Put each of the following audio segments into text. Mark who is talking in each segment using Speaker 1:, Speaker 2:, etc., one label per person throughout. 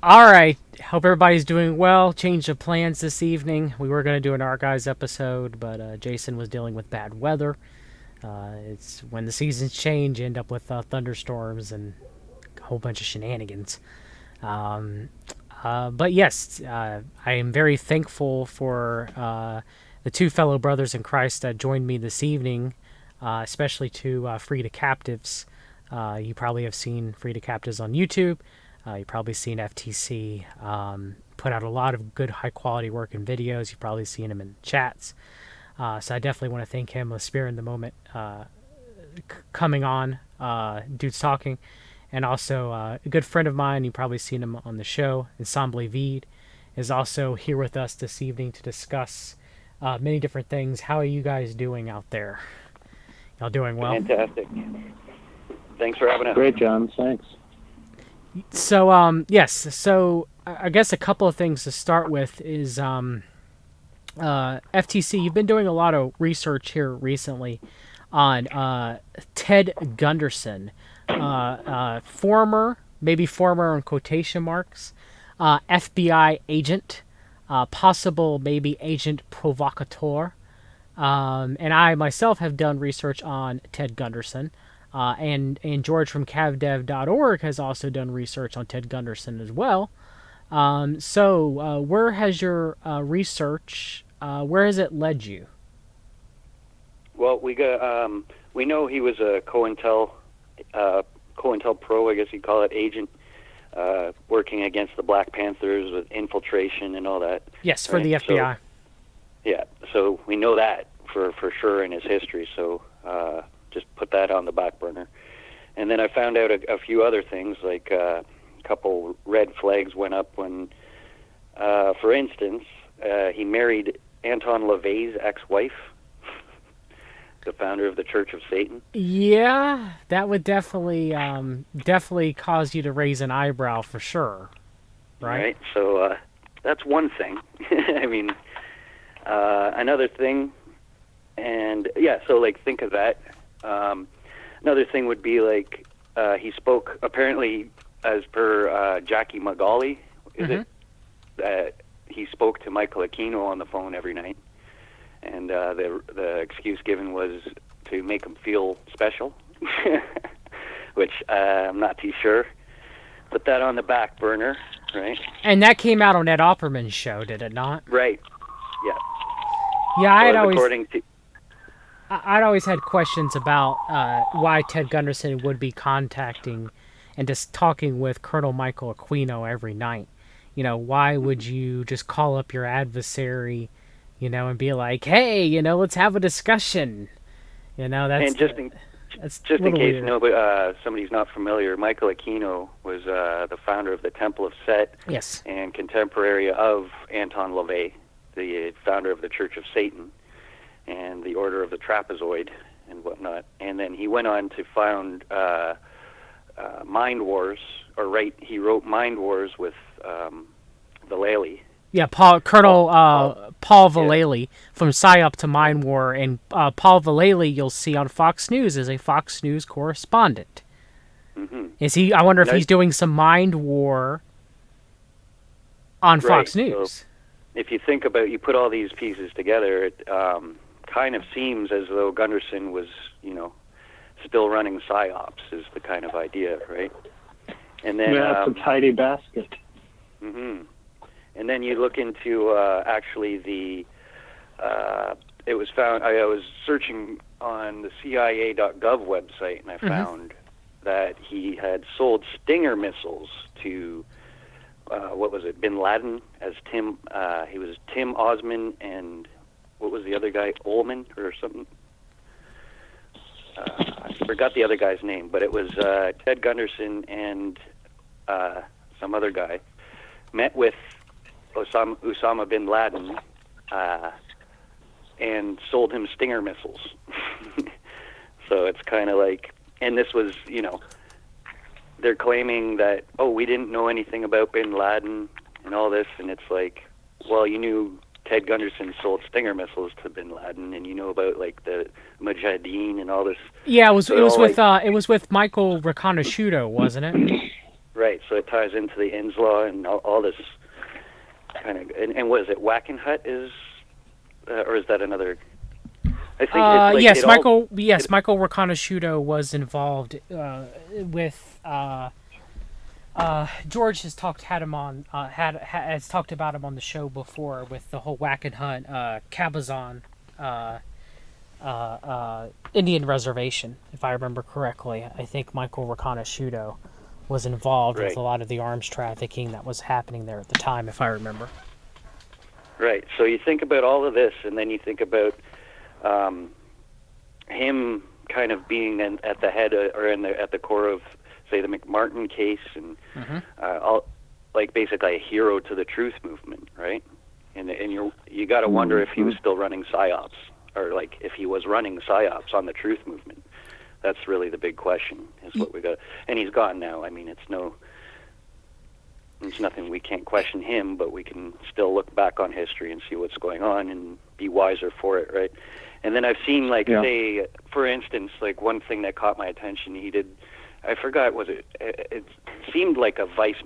Speaker 1: All right. Hope everybody's doing well. Change of plans this evening. We were going to do an Archives episode, but Jason was dealing with bad weather. It's when the seasons change, you end up with thunderstorms and a whole bunch of shenanigans. Um, but yes, I am very thankful for the two fellow brothers in Christ that joined me this evening, especially to Free to Captives. You probably have seen Free to Captives on YouTube. You've probably seen FTC put out a lot of good, high quality work and videos. You've probably seen him in chats. So I definitely want to thank him with Spirit in the Moment coming on, Dudes Talking. And also a good friend of mine, you've probably seen him on the show, Ensemble Vide, is also here with us this evening to discuss many different things. How are you guys doing out there? Y'all doing well?
Speaker 2: Fantastic. Thanks for having us.
Speaker 3: Great, John. Thanks.
Speaker 1: So, yes. So, I guess a couple of things to start with is FTC. You've been doing a lot of research here recently on Ted Gunderson, former in quotation marks, FBI agent, possible maybe agent provocateur. And I myself have done research on Ted Gunderson. And George from cavdev.org has also done research on Ted Gunderson as well. So where has your research, where has it led you?
Speaker 2: Well, we know he was a COINTELPRO, I guess you'd call it, agent, working against the Black Panthers with infiltration and all that.
Speaker 1: Yes, for the FBI.
Speaker 2: So we know that for sure in his history. So just put that on the back burner. And then I found out a few other things, like a couple red flags went up when, for instance, he married Anton LaVey's ex-wife, the founder of the Church of Satan.
Speaker 1: Yeah, that would definitely cause you to raise an eyebrow for sure, right?
Speaker 2: So that's one thing. I mean, another thing, and yeah, so like think of that. Another thing would be like he spoke, apparently, as per Jackie Magali, that he spoke to Michael Aquino on the phone every night, and the excuse given was to make him feel special, which I'm not too sure. Put that on the back burner, right?
Speaker 1: And that came out on Ed Opperman's show, did it not?
Speaker 2: Right. Yeah.
Speaker 1: Yeah,
Speaker 2: So
Speaker 1: I'd always had questions about why Ted Gunderson would be contacting and just talking with Colonel Michael Aquino every night. You know, why would you just call up your adversary, and be like, hey, let's have a discussion? That's...
Speaker 2: And just in case somebody's not familiar, Michael Aquino was the founder of the Temple of Set.
Speaker 1: Yes.
Speaker 2: And contemporary of Anton LaVey, the founder of the Church of Satan and the Order of the Trapezoid and whatnot. And then he went on to found Mind Wars, he wrote Mind Wars with Vallely.
Speaker 1: Yeah, Colonel Paul Vallely, from PSYOP to Mind War, and Paul Vallely you'll see on Fox News is a Fox News correspondent.
Speaker 2: Mm-hmm.
Speaker 1: Is he? I wonder if he's doing some Mind War on Fox News.
Speaker 2: So if you think about, you put all these pieces together, it kind of seems as though Gunderson was, still running PSYOPs is the kind of idea, right? And then
Speaker 3: it's a tidy basket.
Speaker 2: Mm-hmm. And then you look into actually it was found, I was searching on the CIA.gov website, and I found that he had sold Stinger missiles to, Bin Laden, as Tim, he was Tim Osman, and what was the other guy, Ullman or something? I forgot the other guy's name, but it was Ted Gunderson and some other guy met with Osama bin Laden and sold him Stinger missiles. So it's kind of like, and this was, they're claiming that, we didn't know anything about bin Laden and all this, and it's like, well, you knew Ted Gunderson sold Stinger missiles to bin Laden, and you know about like the Mujahideen and all this.
Speaker 1: Yeah, it was with Michael Reconasciuto, wasn't it?
Speaker 2: Right, so it ties into the Inns law and all this kind of, and what is it, Wackenhut is, or is that another? I think it's like
Speaker 1: yes,
Speaker 2: it
Speaker 1: Michael.
Speaker 2: all,
Speaker 1: Yes, Michael Riconosciuto was involved with. George has had him on. Has talked about him on the show before with the whole whack and hunt Cabazon Indian reservation, if I remember correctly. I think Michael Riconosciuto was involved with
Speaker 2: right,
Speaker 1: a lot of the arms trafficking that was happening there at the time, if I remember.
Speaker 2: right. So you think about all of this, and then you think about him kind of being at the head or at the core of, say, the McMartin case, and all, like basically a hero to the truth movement, right? And you got to wonder if he was still running psyops, or like if he was running psyops on the truth movement. That's really the big question. Is what we got, and he's gone now. I mean, it's nothing. We can't question him, but we can still look back on history and see what's going on and be wiser for it, right? And then I've seen, like, say, for instance, like one thing that caught my attention. He did. I forgot. Was it? It seemed like a Vice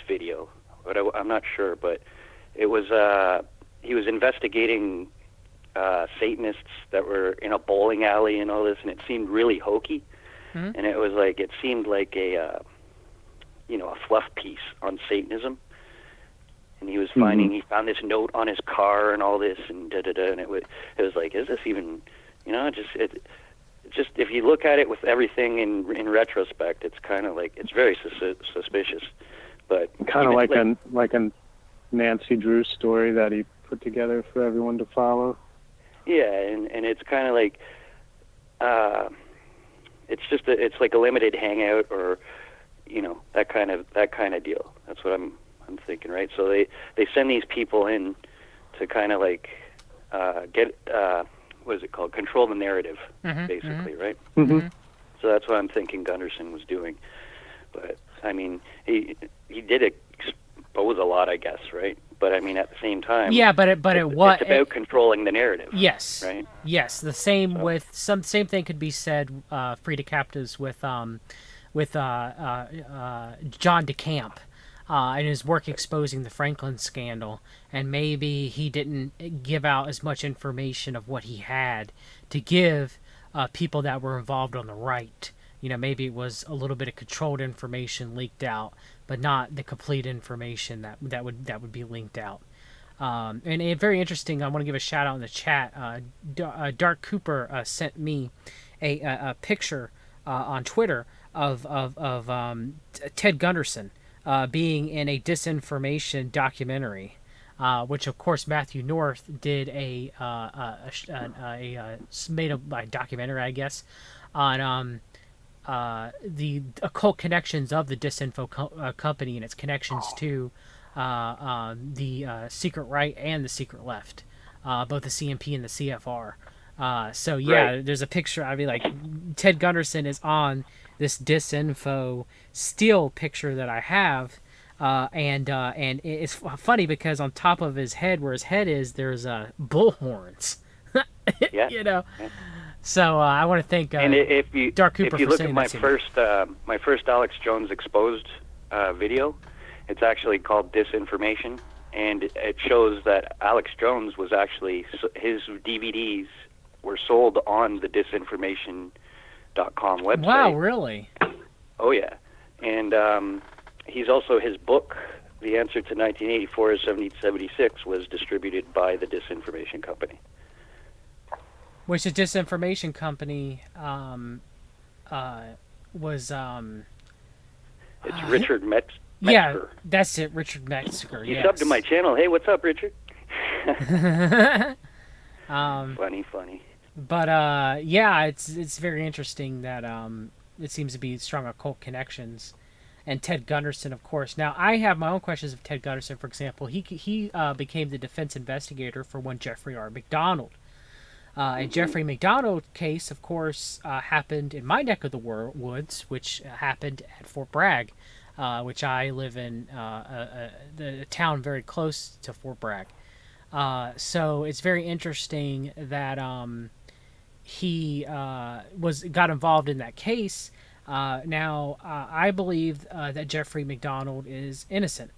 Speaker 2: video, but I'm not sure. But it was. He was investigating Satanists that were in a bowling alley and all this, and it seemed really hokey. And it was like, it seemed like a fluff piece on Satanism. And he was he found this note on his car and all this, and and it was like, is this even, just if you look at it with everything in retrospect, it's kind of like, it's very suspicious. But
Speaker 3: kind of like a Nancy Drew story that he put together for everyone to follow.
Speaker 2: Yeah, and it's kind of like, it's like a limited hangout, or that kind of deal. That's what I'm thinking, right? So they send these people in to kind of like get what is it called? Control the narrative, basically, right?
Speaker 3: Mm-hmm.
Speaker 2: So that's what I'm thinking Gunderson was doing. But I mean, he did expose a lot, I guess, right? But I mean, at the same time,
Speaker 1: Yeah, but it's
Speaker 2: about controlling the narrative.
Speaker 1: Yes.
Speaker 2: Right.
Speaker 1: Yes. The same with same thing could be said free to captives with John DeCamp and his work exposing the Franklin scandal, and maybe he didn't give out as much information of what he had to give people that were involved on the right. Maybe it was a little bit of controlled information leaked out, but not the complete information that would be linked out. And very interesting. I want to give a shout out in the chat. Dark Cooper sent me a picture on Twitter of Ted Gunderson being in a disinformation documentary, which of course Matthew North did made a documentary, I guess, on the occult connections of the Disinfo company and its connections to the secret right and the secret left, both the CMP and the CFR. So yeah,
Speaker 2: Right.
Speaker 1: There's a picture. I mean, like, Ted Gunderson is on this Disinfo still picture that I have, and it's funny because on top of his head, where his head is, there's bull horns.
Speaker 2: Yeah.
Speaker 1: Yeah. So I want to thank
Speaker 2: And if you
Speaker 1: Dark Cooper
Speaker 2: if you
Speaker 1: for
Speaker 2: look
Speaker 1: saying
Speaker 2: at
Speaker 1: that
Speaker 2: my first Alex Jones exposed video, it's actually called Disinformation, and it shows that Alex Jones was actually, his DVDs were sold on the disinformation.com website.
Speaker 1: Wow, really?
Speaker 2: Oh yeah, and he's also, his book, The Answer to 1984 is 1776, was distributed by the Disinformation Company.
Speaker 1: Which the Disinformation Company was
Speaker 2: It's Richard Metzger.
Speaker 1: yeah, that's it, Richard Metzger.
Speaker 2: He
Speaker 1: Yes.
Speaker 2: subbed to my channel. Hey, what's up, Richard?
Speaker 1: Um,
Speaker 2: Funny.
Speaker 1: but yeah, it's very interesting that it seems to be strong occult connections, and Ted Gunderson, of course. Now I have my own questions of Ted Gunderson. For example, he became the defense investigator for one Jeffrey R. McDonald. And Jeffrey McDonald case, of course, happened in my neck of the woods, which happened at Fort Bragg, which I live in, the town very close to Fort Bragg. So it's very interesting that he got involved in that case, I believe that Jeffrey McDonald is innocent.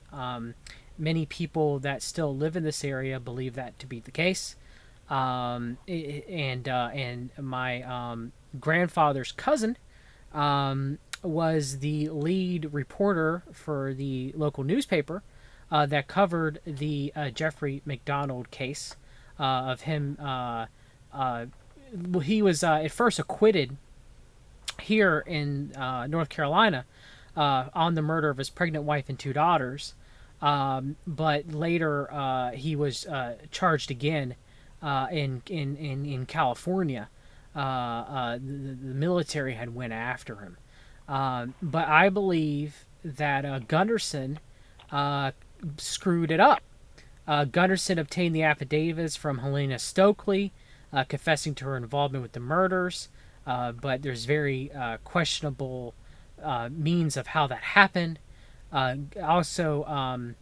Speaker 1: Many people that still live in this area believe that to be the case. And my grandfather's cousin was the lead reporter for the local newspaper that covered the Jeffrey McDonald case of him. He was at first acquitted here in North Carolina on the murder of his pregnant wife and two daughters. But later he was charged again in California. The military had went after him. But I believe that Gunderson screwed it up. Gunderson obtained the affidavits from Helena Stokely, confessing to her involvement with the murders, but there's very questionable means of how that happened. Also,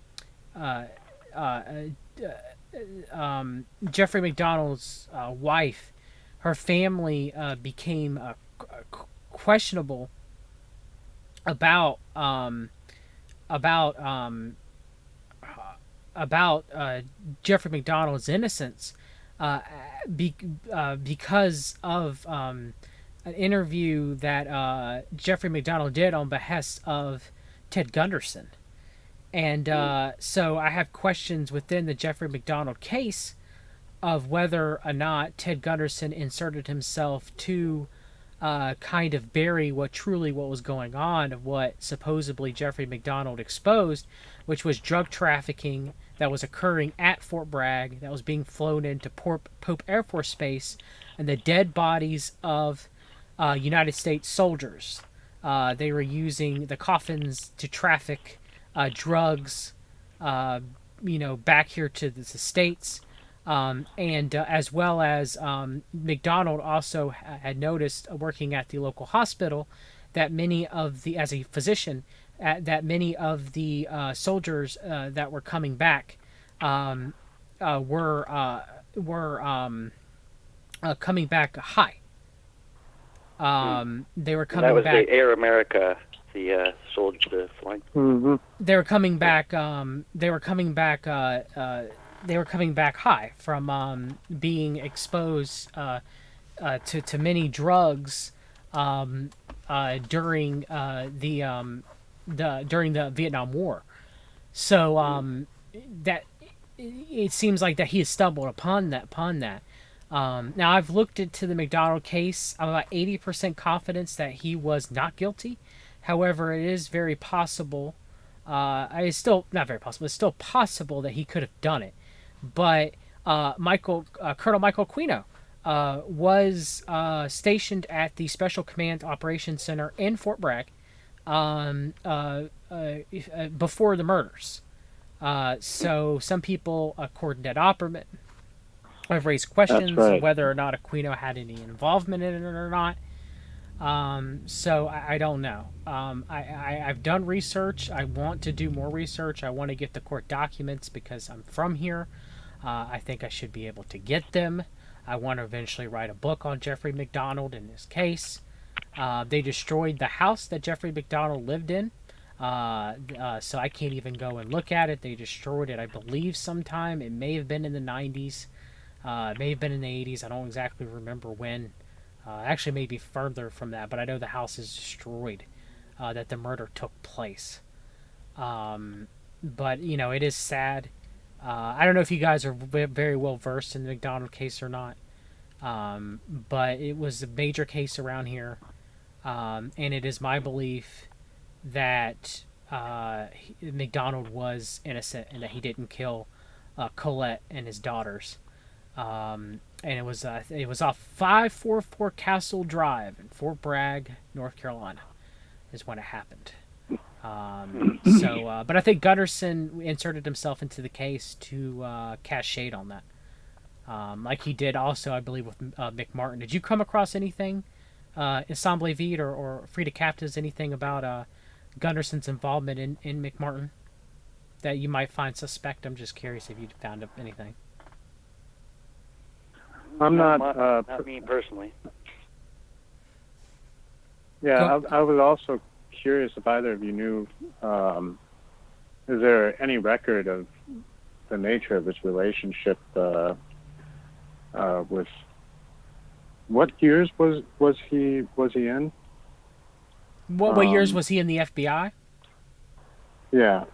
Speaker 1: Jeffrey McDonald's wife, her family became questionable about Jeffrey McDonald's innocence because of an interview that Jeffrey McDonald did on behest of Ted Gunderson. And so I have questions within the Jeffrey McDonald case of whether or not Ted Gunderson inserted himself to kind of bury what was going on, of what supposedly Jeffrey McDonald exposed, which was drug trafficking that was occurring at Fort Bragg, that was being flown into Pope Air Force Base, and the dead bodies of United States soldiers. They were using the coffins to traffic drugs, back here to the States. And as well as McDonald also had noticed, working at the local hospital, that as a physician, that many of the soldiers that were coming back were coming back high. They were coming back.
Speaker 2: That was the Air America, the soldier flying.
Speaker 3: Mm-hmm.
Speaker 1: They were coming back. They were coming back. They were coming back high from being exposed to many drugs during the Vietnam War. So that it seems like that he has stumbled upon that. Now I've looked into the McDonald case. I'm about 80% confidence that he was not guilty. However, it is very possible. It's still not very possible. It's still possible that he could have done it. But Colonel Michael Aquino was stationed at the Special Command Operations Center in Fort Bragg before the murders. So some people, according to Ed Opperman, have raised questions whether or not Aquino had any involvement in it or not. So I don't know. I've done research. I want to do more research. I want to get the court documents because I'm from here. I think I should be able to get them. I want to eventually write a book on Jeffrey McDonald in this case. They destroyed the house that Jeffrey McDonald lived in. So I can't even go and look at it. They destroyed it, I believe, sometime. It may have been in the 90s. It may have been in the 80s. I don't exactly remember when. Actually, maybe further from that, but I know the house is destroyed, that the murder took place. But, it is sad. I don't know if you guys are very well versed in the McDonald case or not, but it was a major case around here, and it is my belief that McDonald was innocent and that he didn't kill Colette and his daughters. And it was off 544 Castle Drive in Fort Bragg, North Carolina, is when it happened. But I think Gunderson inserted himself into the case to cast shade on that, like he did also, I believe, with McMartin. Did you come across anything, Ensemble Vide or Free to Captives, anything about Gunderson's involvement in McMartin that you might find suspect? I'm just curious if you found anything.
Speaker 3: I'm not.
Speaker 2: Not me personally.
Speaker 3: Yeah, I was also curious if either of you knew, is there any record of the nature of his relationship with what years was he in?
Speaker 1: What years was he in the FBI?
Speaker 3: Yeah,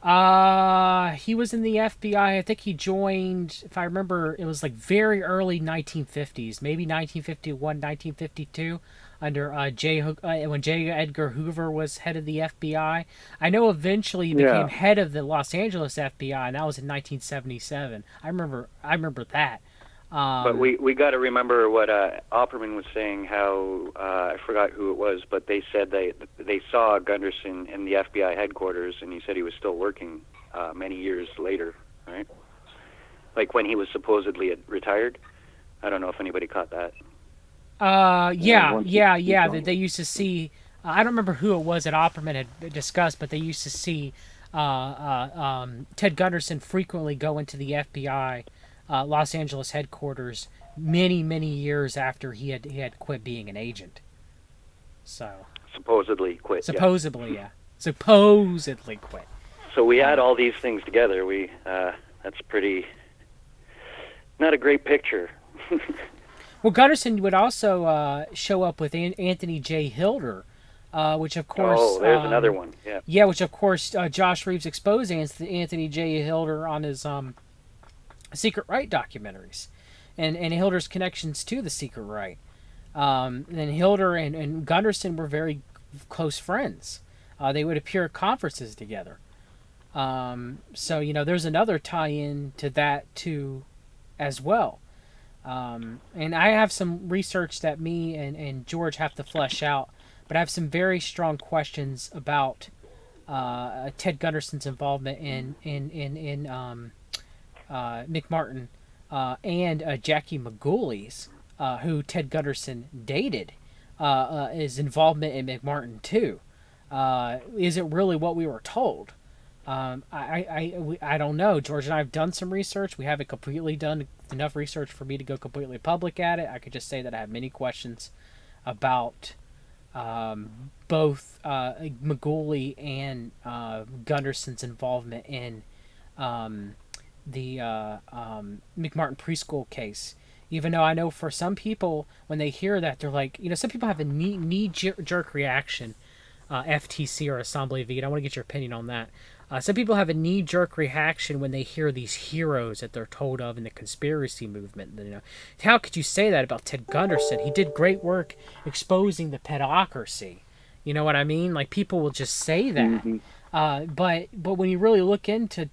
Speaker 1: He was in the FBI. I think he joined, if I remember, it was like very early 1950s, maybe 1951, 1952, under when J. Edgar Hoover was head of the FBI. I know eventually he became
Speaker 3: yeah,
Speaker 1: head of the Los Angeles FBI, and that was in 1977. I remember that.
Speaker 2: But we got to remember what Opperman was saying. How I forgot who it was, but they said they saw Gunderson in the FBI headquarters, and he said he was still working many years later, right? Like when he was supposedly retired. I don't know if anybody caught that.
Speaker 3: once he
Speaker 1: Yeah. That
Speaker 3: joined.
Speaker 1: they used to see. I don't remember who it was that Opperman had discussed, but they used to see Ted Gunderson frequently go into the FBI Los Angeles headquarters many years after he had quit being an agent. So
Speaker 2: Supposedly quit. Yeah.
Speaker 1: supposedly, yeah, supposedly quit.
Speaker 2: So we add all these things together. That's pretty not a great picture.
Speaker 1: Well, Gunderson would also show up with Anthony J. Hilder, which of course.
Speaker 2: Oh, there's another one. Yeah.
Speaker 1: Yeah, which of course Josh Reeves exposed Anthony J. Hilder on his Secret Right documentaries, and Hilder's connections to the Secret Right. And Hilder and Gunderson were very close friends. They would appear at conferences together. So there's another tie-in to that too, as well. And I have some research that me and George have to flesh out, but I have some very strong questions about Ted Gunderson's involvement in McMartin and Jackie Magooly's, who Ted Gunderson dated, his involvement in McMartin too. Is it really what we were told? I don't know. George and I have done some research. We haven't completely done enough research for me to go completely public at it. I could just say that I have many questions about both Magooly and Gunderson's involvement in the McMartin preschool case. Even though I know for some people, when they hear that, they're like, some people have a knee-jerk reaction, FTC or Ensemble Vide. I want to get your opinion on that. Some people have a knee-jerk reaction when they hear these heroes that they're told of in the conspiracy movement. How could you say that about Ted Gunderson? He did great work exposing the pedocracy. You know what I mean? Like, people will just say that. But when you really look into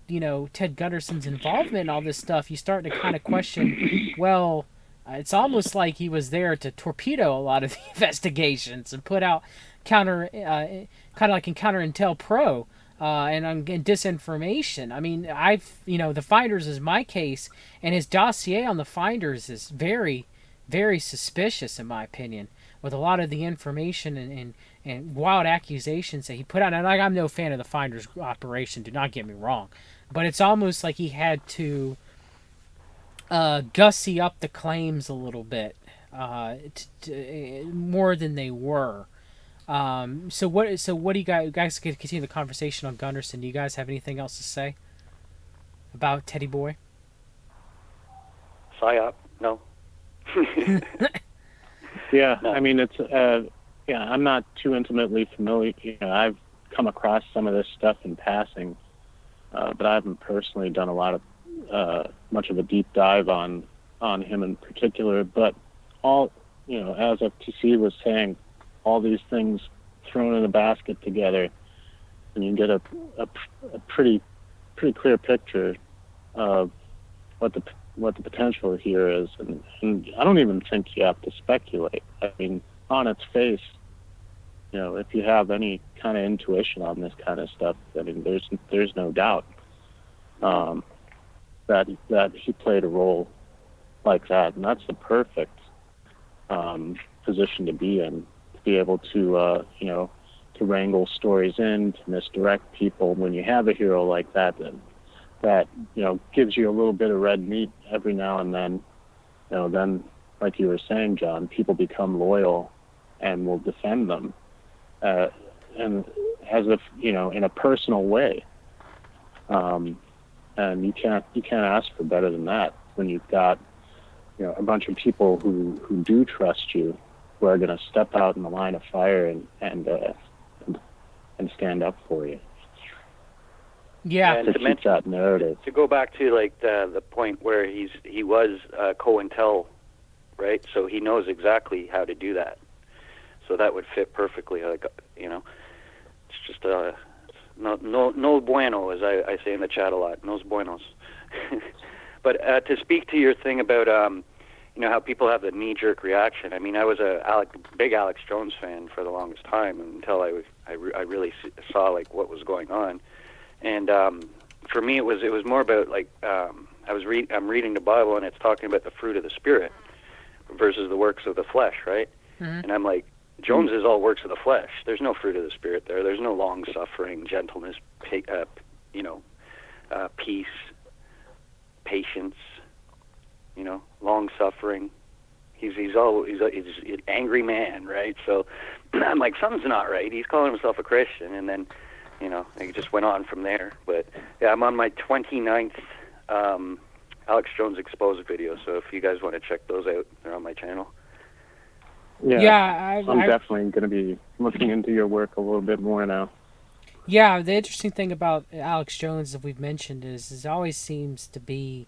Speaker 1: Ted Gunderson's involvement in all this stuff, you start to kind of question. Well, it's almost like he was there to torpedo a lot of the investigations and put out kind of like in Counter-Intel Pro. And disinformation. I mean, the Finders is my case, and his dossier on the Finders is very, very suspicious in my opinion, with a lot of the information and wild accusations that he put out. And I'm no fan of the Finders operation. Do not get me wrong, but it's almost like he had to gussy up the claims a little bit, more than they were. So what do you guys can continue the conversation on Gunderson? Do you guys have anything else to say about Teddy Boy?
Speaker 2: PSYOP? No.
Speaker 3: Yeah.
Speaker 2: No.
Speaker 3: I mean, it's I'm not too intimately familiar. I've come across some of this stuff in passing, but I haven't personally done a lot of much of a deep dive on him in particular. But all as FTC was saying, all these things thrown in a basket together, and you get a pretty clear picture of what the potential here is, and I don't even think you have to speculate. I mean, on its face, if you have any kind of intuition on this kind of stuff, I mean, there's no doubt that he played a role like that, and that's the perfect position to be in. Be able to to wrangle stories in, to misdirect people. When you have a hero like that gives you a little bit of red meat every now and then, then like you were saying, John, people become loyal and will defend them, and as if, in a personal way. And you can't ask for better than that when you've got, a bunch of people who do trust you, who are going to step out in the line of fire and stand up for you.
Speaker 1: Yeah.
Speaker 2: And
Speaker 3: to keep that narrative.
Speaker 2: To go back to like the point where he was COINTEL, right? So he knows exactly how to do that. So that would fit perfectly. Like, it's just no bueno, as I say in the chat a lot. Nos buenos. But to speak to your thing about how people have the knee-jerk reaction. I mean, I was a big Alex Jones fan for the longest time until I really saw like what was going on. And for me, it was more about like I'm reading the Bible, and it's talking about the fruit of the Spirit versus the works of the flesh, right?
Speaker 1: Mm-hmm.
Speaker 2: And I'm like, Jones is all works of the flesh. There's no fruit of the Spirit there. There's no long suffering, gentleness, peace, patience. Long suffering. He's an angry man, right? So I'm like, something's not right. He's calling himself a Christian, and then it just went on from there. But yeah, I'm on my 29th Alex Jones exposed video. So if you guys want to check those out, they're on my channel.
Speaker 3: Yeah, I'm definitely going to be looking into your work a little bit more now.
Speaker 1: Yeah, the interesting thing about Alex Jones that we've mentioned is it always seems to be,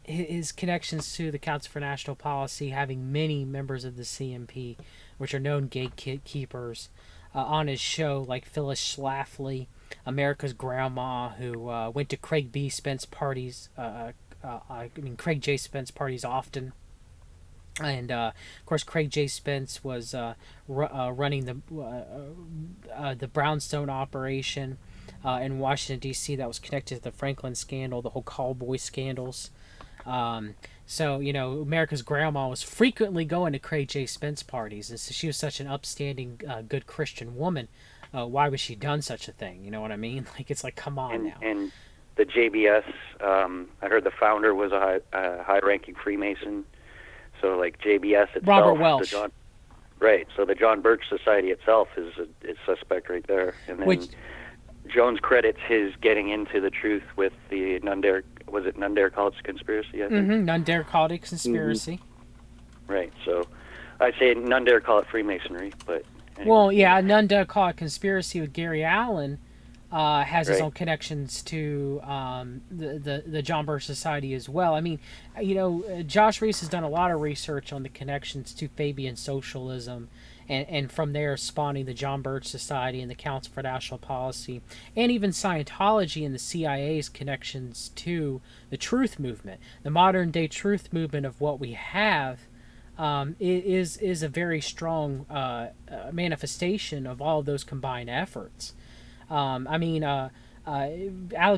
Speaker 1: his connections to the Council for National Policy, having many members of the CNP, which are known gatekeepers, on his show, like Phyllis Schlafly, America's grandma, who went to Craig B. Spence parties. Craig J. Spence parties often. And of course, Craig J. Spence was running the Brownstone operation in Washington D.C. that was connected to the Franklin scandal, the whole call boy scandals. So America's grandma was frequently going to Craig J. Spence parties, and so she was such an upstanding, good Christian woman. Why was she done such a thing? You know what I mean? Like, it's like, come on now.
Speaker 2: And the JBS, I heard the founder was a high-ranking Freemason. So, like JBS itself,
Speaker 1: Robert Welsh.
Speaker 2: Right. So the John Birch Society itself is suspect right there. And then Jones credits his getting into the truth with the None Dare Call It Conspiracy, I think.
Speaker 1: Mm-hmm. None Dare Call It Conspiracy.
Speaker 2: Mm-hmm. Right. So I say None Dare Call It Freemasonry, but anyway.
Speaker 1: Well, yeah, None Dare Call It Conspiracy with Gary Allen has his own connections to the John Birch Society as well. I mean, Josh Reese has done a lot of research on the connections to Fabian socialism, and from there spawning the John Birch Society and the Council for National Policy, and even Scientology and the CIA's connections to the Truth Movement. The modern day Truth Movement of what we have is a very strong manifestation of all of those combined efforts. Alex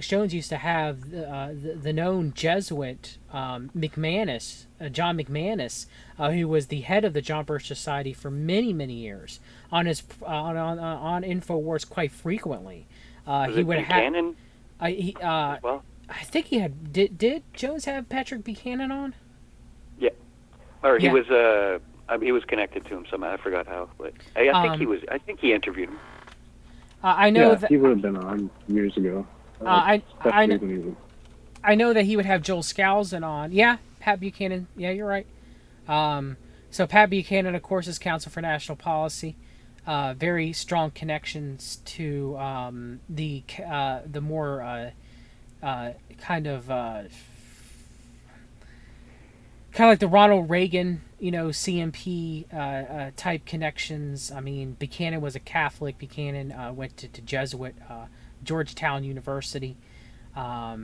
Speaker 1: Jones used to have the known Jesuit McManus, John McManus, who was the head of the John Birch Society for many, many years, on his on Infowars quite frequently. He would
Speaker 2: Buchanan?
Speaker 1: Well, I think he had. Did Jones have Patrick Buchanan on?
Speaker 2: Yeah, or he was connected to him somehow. I forgot how, but I think he was. I think he interviewed him.
Speaker 1: I know that
Speaker 3: he would have been on years ago.
Speaker 1: I know that he would have Joel Skousen on. Yeah, Pat Buchanan. Yeah, you're right. So Pat Buchanan, of course, is Council for National Policy. Very strong connections to the more kind of like the Ronald Reagan, CMP type connections. I mean, Buchanan was a Catholic. Buchanan went to Jesuit, Georgetown University. Not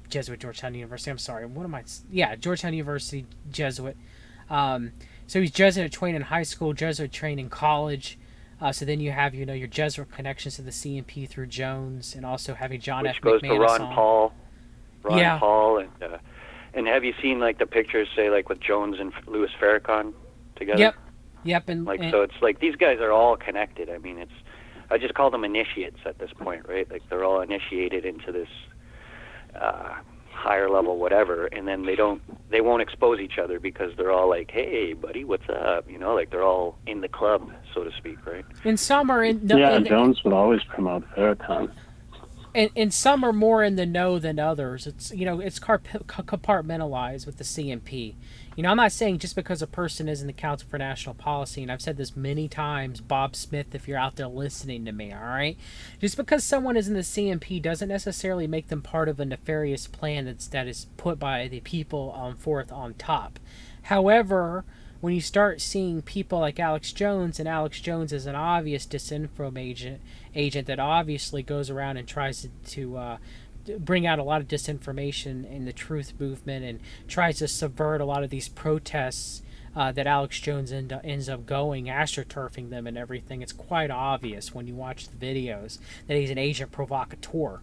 Speaker 1: Jesuit, Georgetown University. I'm sorry. What am I? Yeah, Georgetown University, Jesuit. So he's Jesuit trained in high school, Jesuit trained in college. So then you have, your Jesuit connections to the CMP through Jones, and also having John F.
Speaker 2: Which goes
Speaker 1: McManus
Speaker 2: to Ron
Speaker 1: on.
Speaker 2: Paul. Paul, and have you seen like the pictures, say like with Jones and Louis Farrakhan together?
Speaker 1: Yep, and
Speaker 2: so it's like these guys are all connected. I mean, I just call them initiates at this point, right? Like they're all initiated into this higher level whatever, and then they won't expose each other because they're all like, hey buddy, what's up, like they're all in the club, so to speak, right?
Speaker 1: And some are in
Speaker 3: Jones would always promote Paraton.
Speaker 1: And some are more in the know than others. It's it's compartmentalized with the CMP. I'm not saying just because a person is in the Council for National Policy, and I've said this many times, Bob Smith, if you're out there listening to me, all right? Just because someone is in the CMP doesn't necessarily make them part of a nefarious plan that is put by the people forth on top. However, when you start seeing people like Alex Jones, and Alex Jones is an obvious disinformation agent that obviously goes around and tries to bring out a lot of disinformation in the truth movement and tries to subvert a lot of these protests that Alex Jones ends up going, astroturfing them and everything. It's quite obvious when you watch the videos that he's an agent provocateur.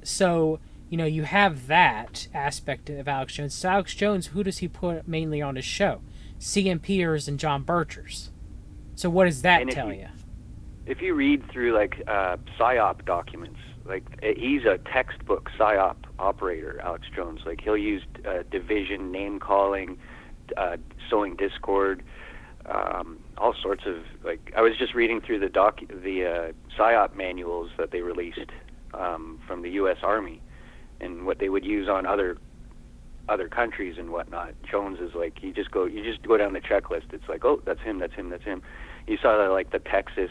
Speaker 1: So you have that aspect of Alex Jones. So Alex Jones, who does he put mainly on his show? CMPers and John Birchers. So what does that tell you?
Speaker 2: If you read through like PSYOP documents, like he's a textbook PSYOP operator, Alex Jones. Like he'll use division, name calling, sowing discord, all sorts of like. I was just reading through the PSYOP manuals that they released from the U.S. Army, and what they would use on other countries and whatnot. Jones is like you just go down the checklist. It's like, oh, that's him, that's him, that's him. You saw that like the Texas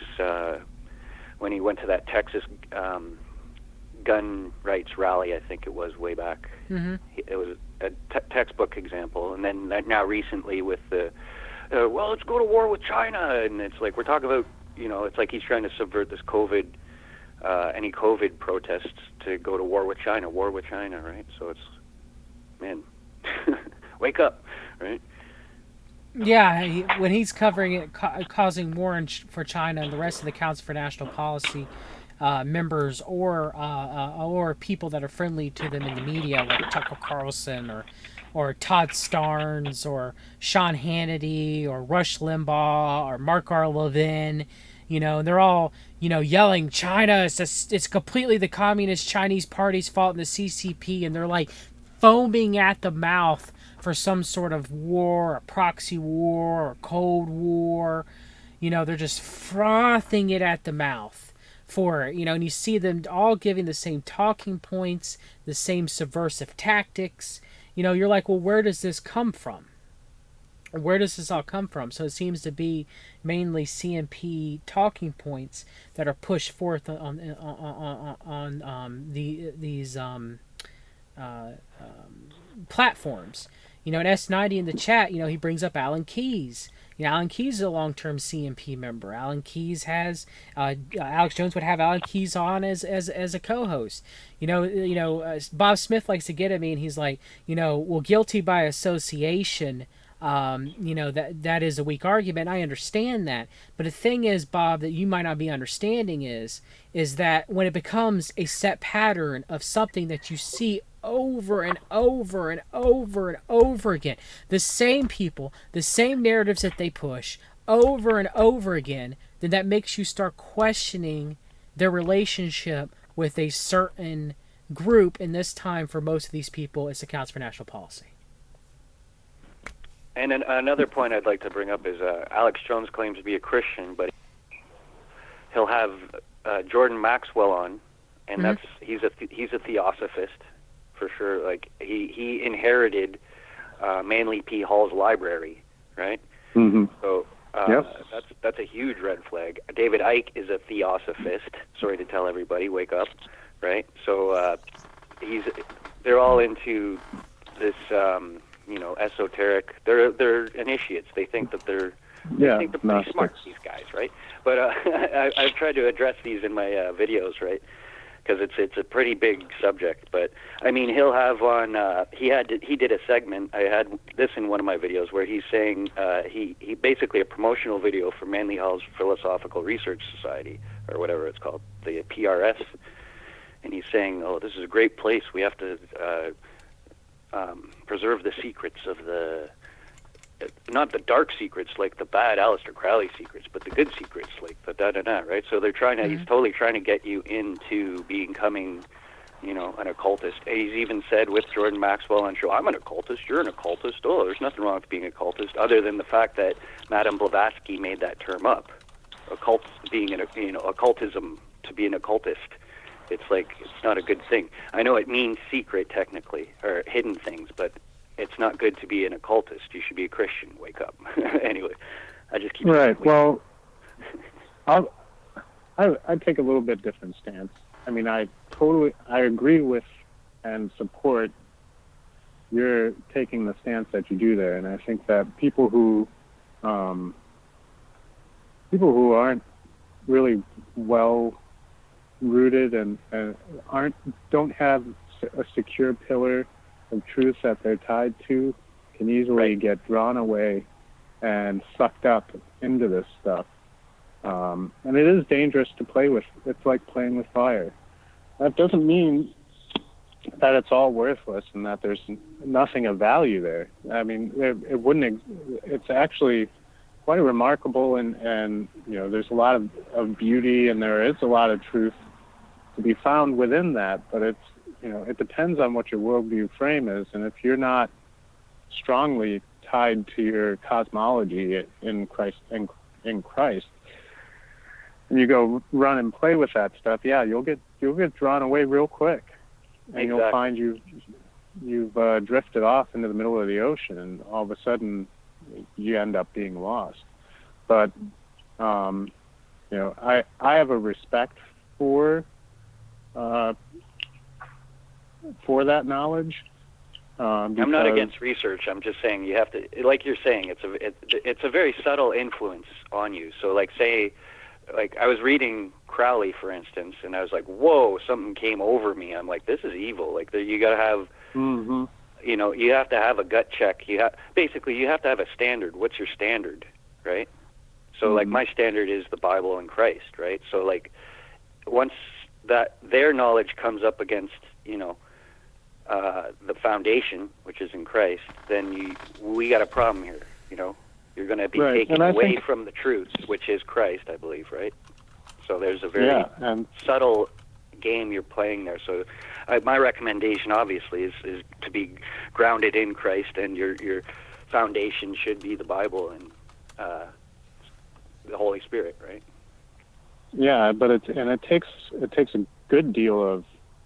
Speaker 2: when he went to that Texas gun rights rally, I think it was way back.
Speaker 1: Mm-hmm.
Speaker 2: It was a textbook example. And then now recently with the well, let's go to war with China, and it's like we're talking about it's like he's trying to subvert this COVID any COVID protests to go to war with China, right? So it's, man, wake up, right?
Speaker 1: Yeah, when he's covering it, causing war for China and the rest of the Council for National Policy members or people that are friendly to them in the media, like Tucker Carlson or Todd Starnes or Sean Hannity or Rush Limbaugh or Mark R. Levin, they're all yelling China. It's completely the Communist Chinese Party's fault and the CCP, and they're like foaming at the mouth for some sort of war, a proxy war, or Cold War. They're just frothing it at the mouth for it. And you see them all giving the same talking points, the same subversive tactics. You're like, well, where does this come from? Where does this all come from? So it seems to be mainly CMP talking points that are pushed forth on these platforms. And S90 in the chat, he brings up Alan Keyes. Alan Keyes is a long-term CMP member. Alan Keyes has Alex Jones would have Alan Keyes on as a co-host. Bob Smith likes to get at me, and he's like, well, guilty by association. That is a weak argument. I understand that, but the thing is, Bob, that you might not be understanding is that when it becomes a set pattern of something that you see over and over and over and over again, the same people, the same narratives that they push over and over again, then that makes you start questioning their relationship with a certain group, and this time for most of these people it's the Council for National Policy.
Speaker 2: And another point I'd like to bring up is Alex Jones claims to be a Christian, but he'll have Jordan Maxwell on, and that's he's a theosophist for sure. Like he inherited Manly P. Hall's library, right?
Speaker 3: Mm-hmm.
Speaker 2: So that's a huge red flag. David Icke is a theosophist. Sorry to tell everybody, wake up, right? So they're all into this. Esoteric. They're initiates. They think that they're pretty smart, these guys, right? But I've tried to address these in my videos, right? Because it's a pretty big subject. But I mean, he'll have on. He did a segment. I had this in one of my videos where he's saying he basically a promotional video for Manly Hall's Philosophical Research Society or whatever it's called, the PRS, and he's saying, "Oh, this is a great place. We have to." Preserve the secrets of not the dark secrets like the bad Aleister Crowley secrets, but the good secrets like the da-da-da, right? So they're he's totally trying to get you into becoming an occultist. He's even said with Jordan Maxwell on show, I'm an occultist, you're an occultist. Oh, there's nothing wrong with being an occultist, other than the fact that Madame Blavatsky made that term up. Occultism, to be an occultist. It's like, it's not a good thing. I know it means secret, technically, or hidden things, but it's not good to be an occultist. You should be a Christian. Wake up. Anyway, I just keep
Speaker 3: right.
Speaker 2: saying,
Speaker 3: Well, I take a little bit different stance. I mean, I agree with and support your taking the stance that you do there, and I think that people who aren't really well rooted and don't have a secure pillar of truth that they're tied to can easily get drawn away and sucked up into this stuff. And it is dangerous to play with. It's like playing with fire. That doesn't mean that it's all worthless and that there's nothing of value there. I mean, it wouldn't. It's actually quite remarkable, and there's a lot of beauty, and there is a lot of truth to be found within that. But it depends on what your worldview frame is, and if you're not strongly tied to your cosmology in Christ, and you go run and play with that stuff, you'll get drawn away real quick, and you'll find you've drifted off into the middle of the ocean, and all of a sudden you end up being lost. But I have a respect for that knowledge.
Speaker 2: I'm not against research. I'm just saying you have to, like you're saying, it's a very subtle influence on you. So say I was reading Crowley, for instance, and I was like, whoa, something came over me. I'm like, this is evil. Like, you got to have, you have to have a gut check. You have to have a standard. What's your standard, right? So, my standard is the Bible and Christ, right? So, once that their knowledge comes up against, the foundation, which is in Christ, then we got a problem here, You're going to be taken away from the truth, which is Christ, I believe, right? So there's a very subtle game you're playing there. So my recommendation, obviously, is to be grounded in Christ, and your foundation should be the Bible and the Holy Spirit, right?
Speaker 3: Yeah, but it takes a good deal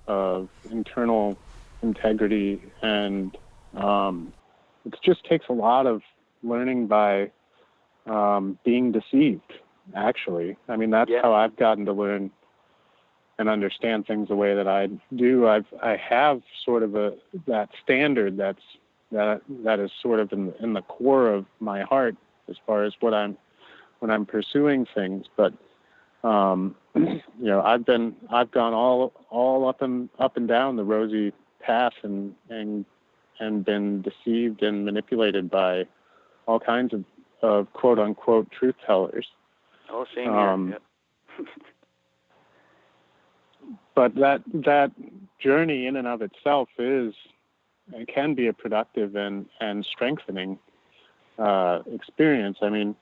Speaker 3: of internal integrity, and it just takes a lot of learning by being deceived, actually. I mean, that's how I've gotten to learn and understand things the way that I do. I have sort of that standard that is sort of in the core of my heart as far as when I'm pursuing things. But I've gone all up and down the rosy path and been deceived and manipulated by all kinds of quote unquote truth tellers.
Speaker 2: Oh, same here. Yep.
Speaker 3: But that journey in and of itself can be a productive and strengthening experience. I mean,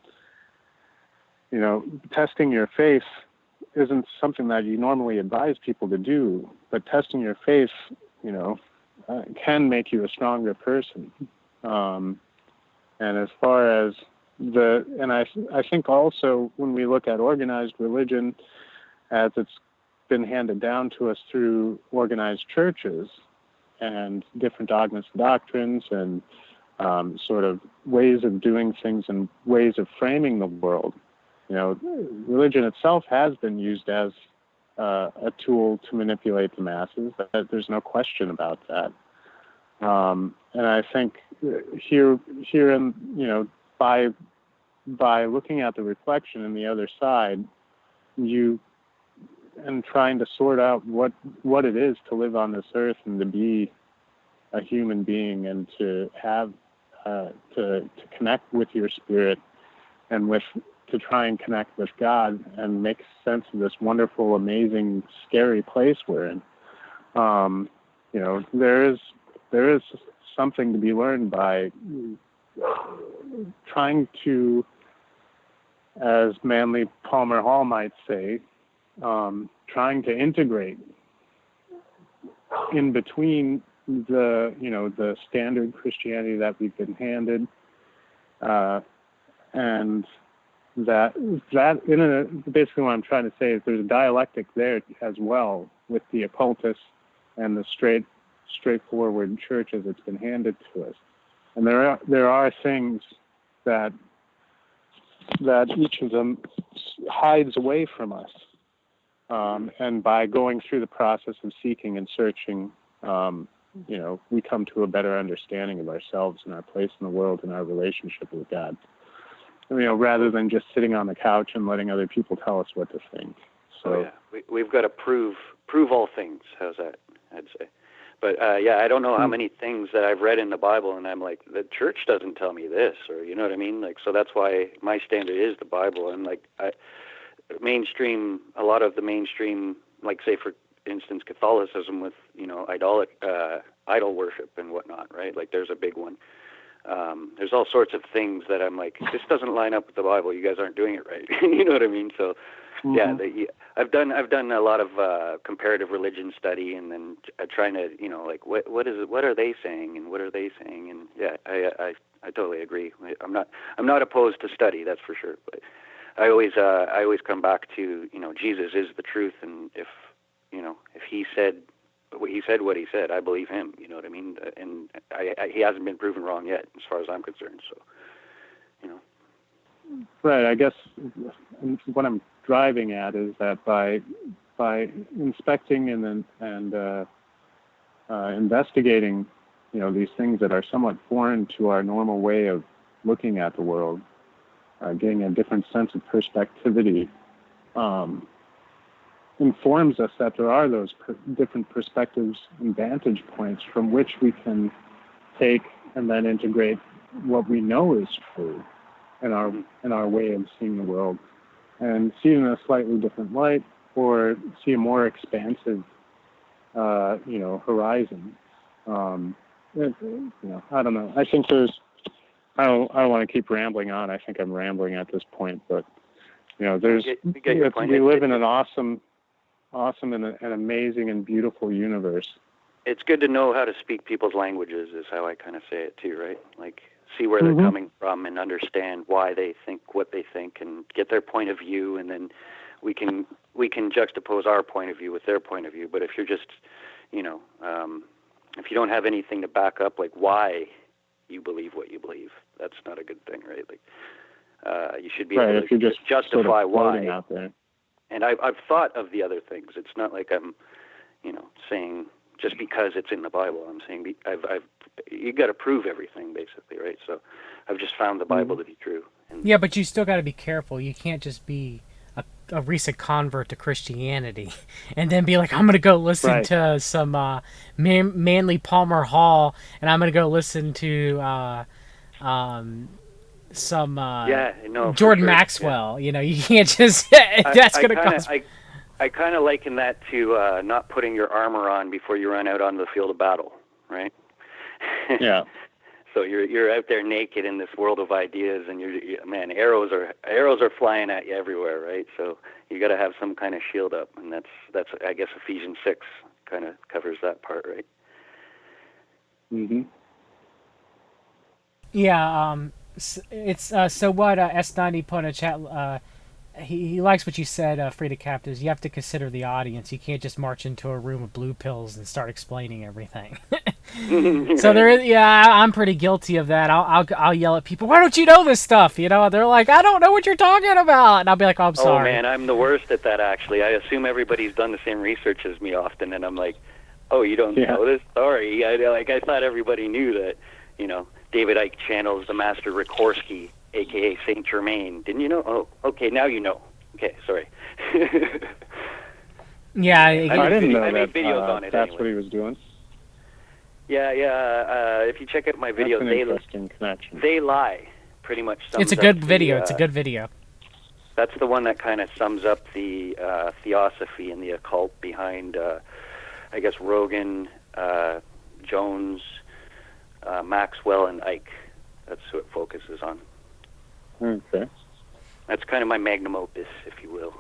Speaker 3: testing your faith isn't something that you normally advise people to do, but testing your faith, can make you a stronger person. And as far as I think also when we look at organized religion as it's been handed down to us through organized churches and different dogmas and doctrines and sort of ways of doing things and ways of framing the world, religion itself has been used as a tool to manipulate the masses. There's no question about that. And I think here in, by looking at the reflection in the other side, and trying to sort out what it is to live on this earth and to be a human being and to have to connect with your spirit and to try and connect with God and make sense of this wonderful, amazing, scary place we're in. There is something to be learned by trying to, as Manly Palmer Hall might say, trying to integrate in between the standard Christianity that we've been handed, and basically what I'm trying to say is there's a dialectic there as well with the occultists and the straightforward church as it's been handed to us. And there are things that each of them hides away from us. And by going through the process of seeking and searching, we come to a better understanding of ourselves and our place in the world and our relationship with God. Rather than just sitting on the couch and letting other people tell us what to think. So
Speaker 2: we've got to prove all things. How's that? I'd say. But I don't know how many things that I've read in the Bible, and I'm like, the church doesn't tell me this, or you know what I mean? Like, so that's why my standard is the Bible. And like, a lot of the mainstream, like say for instance, Catholicism with idol worship and whatnot, right? Like, there's a big one. There's all sorts of things that I'm like, this doesn't line up with the Bible. You guys aren't doing it right. You know what I mean? So, I've done a lot of comparative religion study, and then trying to, what is it? What are they saying, and what are they saying? And I totally agree. I'm not opposed to study, that's for sure. But I always come back to, Jesus is the truth, and if he said what he said, I believe him. You know what I mean? And he hasn't been proven wrong yet, as far as I'm concerned. So,
Speaker 3: Right. I guess what I'm driving at is that by inspecting and investigating, these things that are somewhat foreign to our normal way of looking at the world, getting a different sense of perspectivity, informs us that there are those different perspectives and vantage points from which we can take and then integrate what we know is true in our way of seeing the world, and see it in a slightly different light, or see a more expansive, horizon. I don't know. I think I don't want to keep rambling on. I think I'm rambling at this point, but we live in an awesome and an amazing and beautiful universe.
Speaker 2: It's good to know how to speak people's languages, is how I kind of say it too, right? Like, see where they're coming from and understand why they think what they think, and get their point of view, and then we can juxtapose our point of view with their point of view. But if you're just, if you don't have anything to back up, like why you believe what you believe, that's not a good thing, right? Like, you should be able to just justify sort of why.
Speaker 3: Out there.
Speaker 2: And I've thought of the other things. It's not like I'm, saying just because it's in the Bible. I'm saying you got to prove everything, basically, right? So I've just found the Bible to be true.
Speaker 1: Yeah, but you still got to be careful. You can't just be a recent convert to Christianity and then be like, I'm going to go listen to some Manly Palmer Hall, and I'm going to go listen to some Jordan Maxwell. Yeah. You can't just that's going to cost.
Speaker 2: I kind of liken that to not putting your armor on before you run out on the field of battle, right?
Speaker 3: Yeah.
Speaker 2: So you're out there naked in this world of ideas, and arrows are flying at you everywhere, right? So you got to have some kind of shield up, and that's I guess Ephesians 6 kind of covers that part, right?
Speaker 3: Mhm.
Speaker 1: Yeah. It's so what S90 put in a chat. He likes what you said, Free to Captives. You have to consider the audience. You can't just march into a room of blue pills and start explaining everything. So I'm pretty guilty of that. I'll yell at people, why don't you know this stuff? They're like, I don't know what you're talking about. And I'll be like, oh, I'm sorry.
Speaker 2: Oh, man, I'm the worst at that, actually. I assume everybody's done the same research as me often, and I'm like, oh, you don't know this? Sorry. I thought everybody knew that, David Icke channels the Master Rikorsky, a.k.a. Saint Germain. Didn't you know? Oh, okay, now you know. Okay, sorry.
Speaker 1: Yeah,
Speaker 3: I didn't know
Speaker 2: I made videos on it.
Speaker 3: That's
Speaker 2: anyway.
Speaker 3: what he was doing.
Speaker 2: Yeah. If you check out my video, they lie. Pretty much.
Speaker 1: It's a good video. It's a good video.
Speaker 2: That's the one that kind of sums up the theosophy and the occult behind, I guess, Rogan, Jones, Maxwell, and Icke. That's who it focuses on.
Speaker 3: Okay.
Speaker 2: That's kind of my magnum opus, if you will.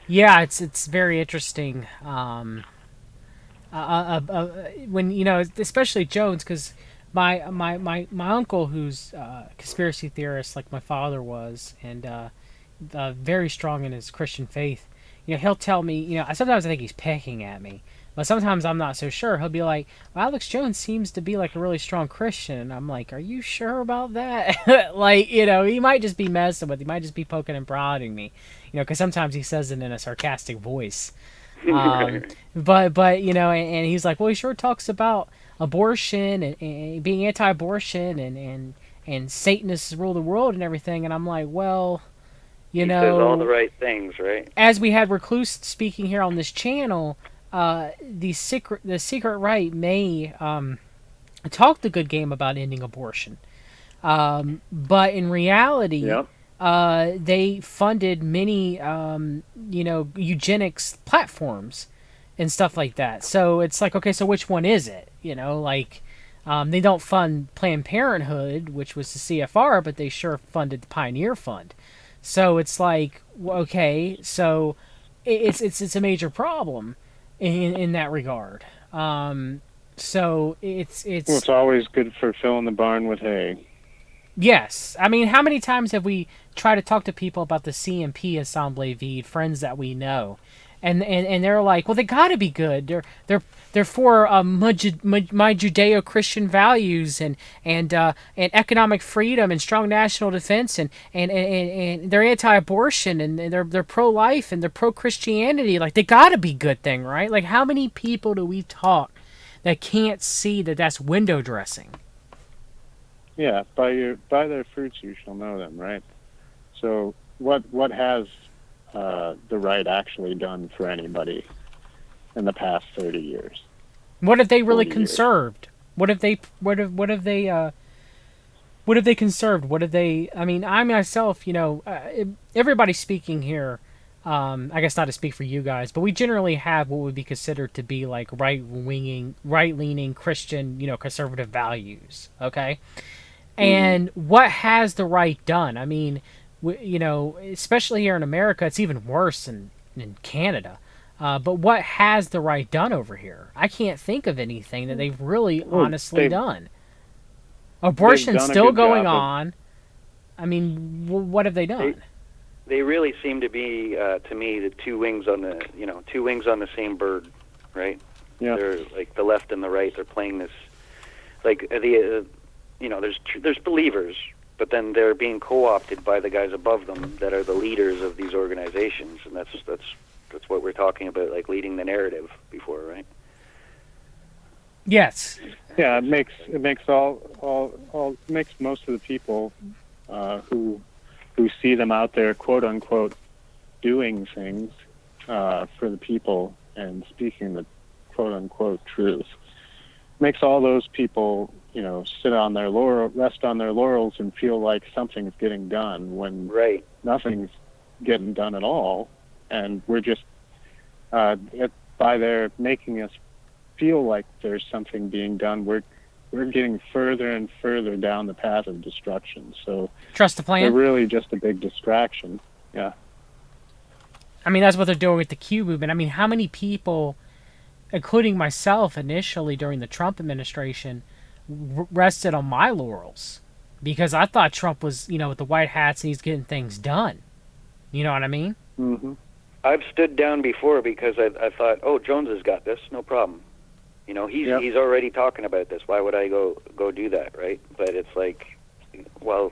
Speaker 1: Yeah, it's very interesting. when especially Jones, because my uncle, who's a conspiracy theorist like my father was, and very strong in his Christian faith. He'll tell me, sometimes I think he's pecking at me, but sometimes I'm not so sure. He'll be like, well, Alex Jones seems to be like a really strong Christian. And I'm like, are you sure about that? Like, he might just be messing with, he might just be poking and prodding me, because sometimes he says it in a sarcastic voice.
Speaker 2: Right.
Speaker 1: But and he's like, well, he sure talks about abortion and being anti-abortion and Satanists rule the world and everything. And I'm like, well, you
Speaker 2: He says all the
Speaker 1: know,
Speaker 2: right things, right?
Speaker 1: as we had Recluse speaking here on this channel, the secret right may talk the good game about ending abortion, but in reality,
Speaker 3: Yep.
Speaker 1: they funded many eugenics platforms and stuff like that. So it's like, okay, so which one is it? Like. They don't fund Planned Parenthood, which was the CFR, but they sure funded the Pioneer Fund. So it's like, okay, so it's a major problem in that regard. So
Speaker 3: Well, it's always good for filling the barn with hay.
Speaker 1: yes. I mean, how many times have we tried to talk to people about the CMP Ensemble Vide, friends that we know, and they're like, well, they got to be good. They're for my Judeo-Christian values and economic freedom and strong national defense and they're anti-abortion and they're pro-life and they're pro-Christianity. Like, they got to be good thing, right? Like, how many people do we talk that can't see that that's window dressing?
Speaker 3: Yeah, by their fruits you shall know them, right? So what has the right actually done for anybody in the past 30 years?
Speaker 1: What have they really
Speaker 3: 40 years?
Speaker 1: conserved? What have they conserved? What have they? I mean, I myself, everybody speaking here. I guess not to speak for you guys, but we generally have what would be considered to be like right-leaning Christian, conservative values. Okay, and what has the right done? I mean, especially here in America, it's even worse in Canada. But what has the right done over here? I can't think of anything that they've really
Speaker 3: Well,
Speaker 1: honestly done.
Speaker 3: they've
Speaker 1: Abortion's
Speaker 3: done a
Speaker 1: still
Speaker 3: good
Speaker 1: going
Speaker 3: job of.
Speaker 1: on. I mean, what have they done?
Speaker 2: They really seem to be, to me, the two wings on the same bird, right?
Speaker 3: Yeah.
Speaker 2: They're like the left and the right. They're playing this, like there's believers, but then they're being co-opted by the guys above them that are the leaders of these organizations, and that's what we're talking about, like leading the narrative before, right?
Speaker 1: Yes.
Speaker 3: Yeah, it makes makes most of the people who see them out there, quote unquote, doing things for the people and speaking the quote unquote truth, makes all those people, rest on their laurels and feel like something's getting done when
Speaker 2: Right.
Speaker 3: nothing's getting done at all, and we're just by their making us feel like there's something being done, we're getting further and further down the path of destruction. So
Speaker 1: Trust the
Speaker 3: they're
Speaker 1: plan.
Speaker 3: really just a big distraction. Yeah.
Speaker 1: I mean, that's what they're doing with the Q movement. I mean, how many people, including myself initially during the Trump administration, rested on my laurels because I thought Trump was, with the white hats and he's getting things done. You know what I mean?
Speaker 3: Mm-hmm.
Speaker 2: I've stood down before because I thought, oh, Jones has got this, no problem. He's already talking about this. Why would I go do that, right? But it's like, well,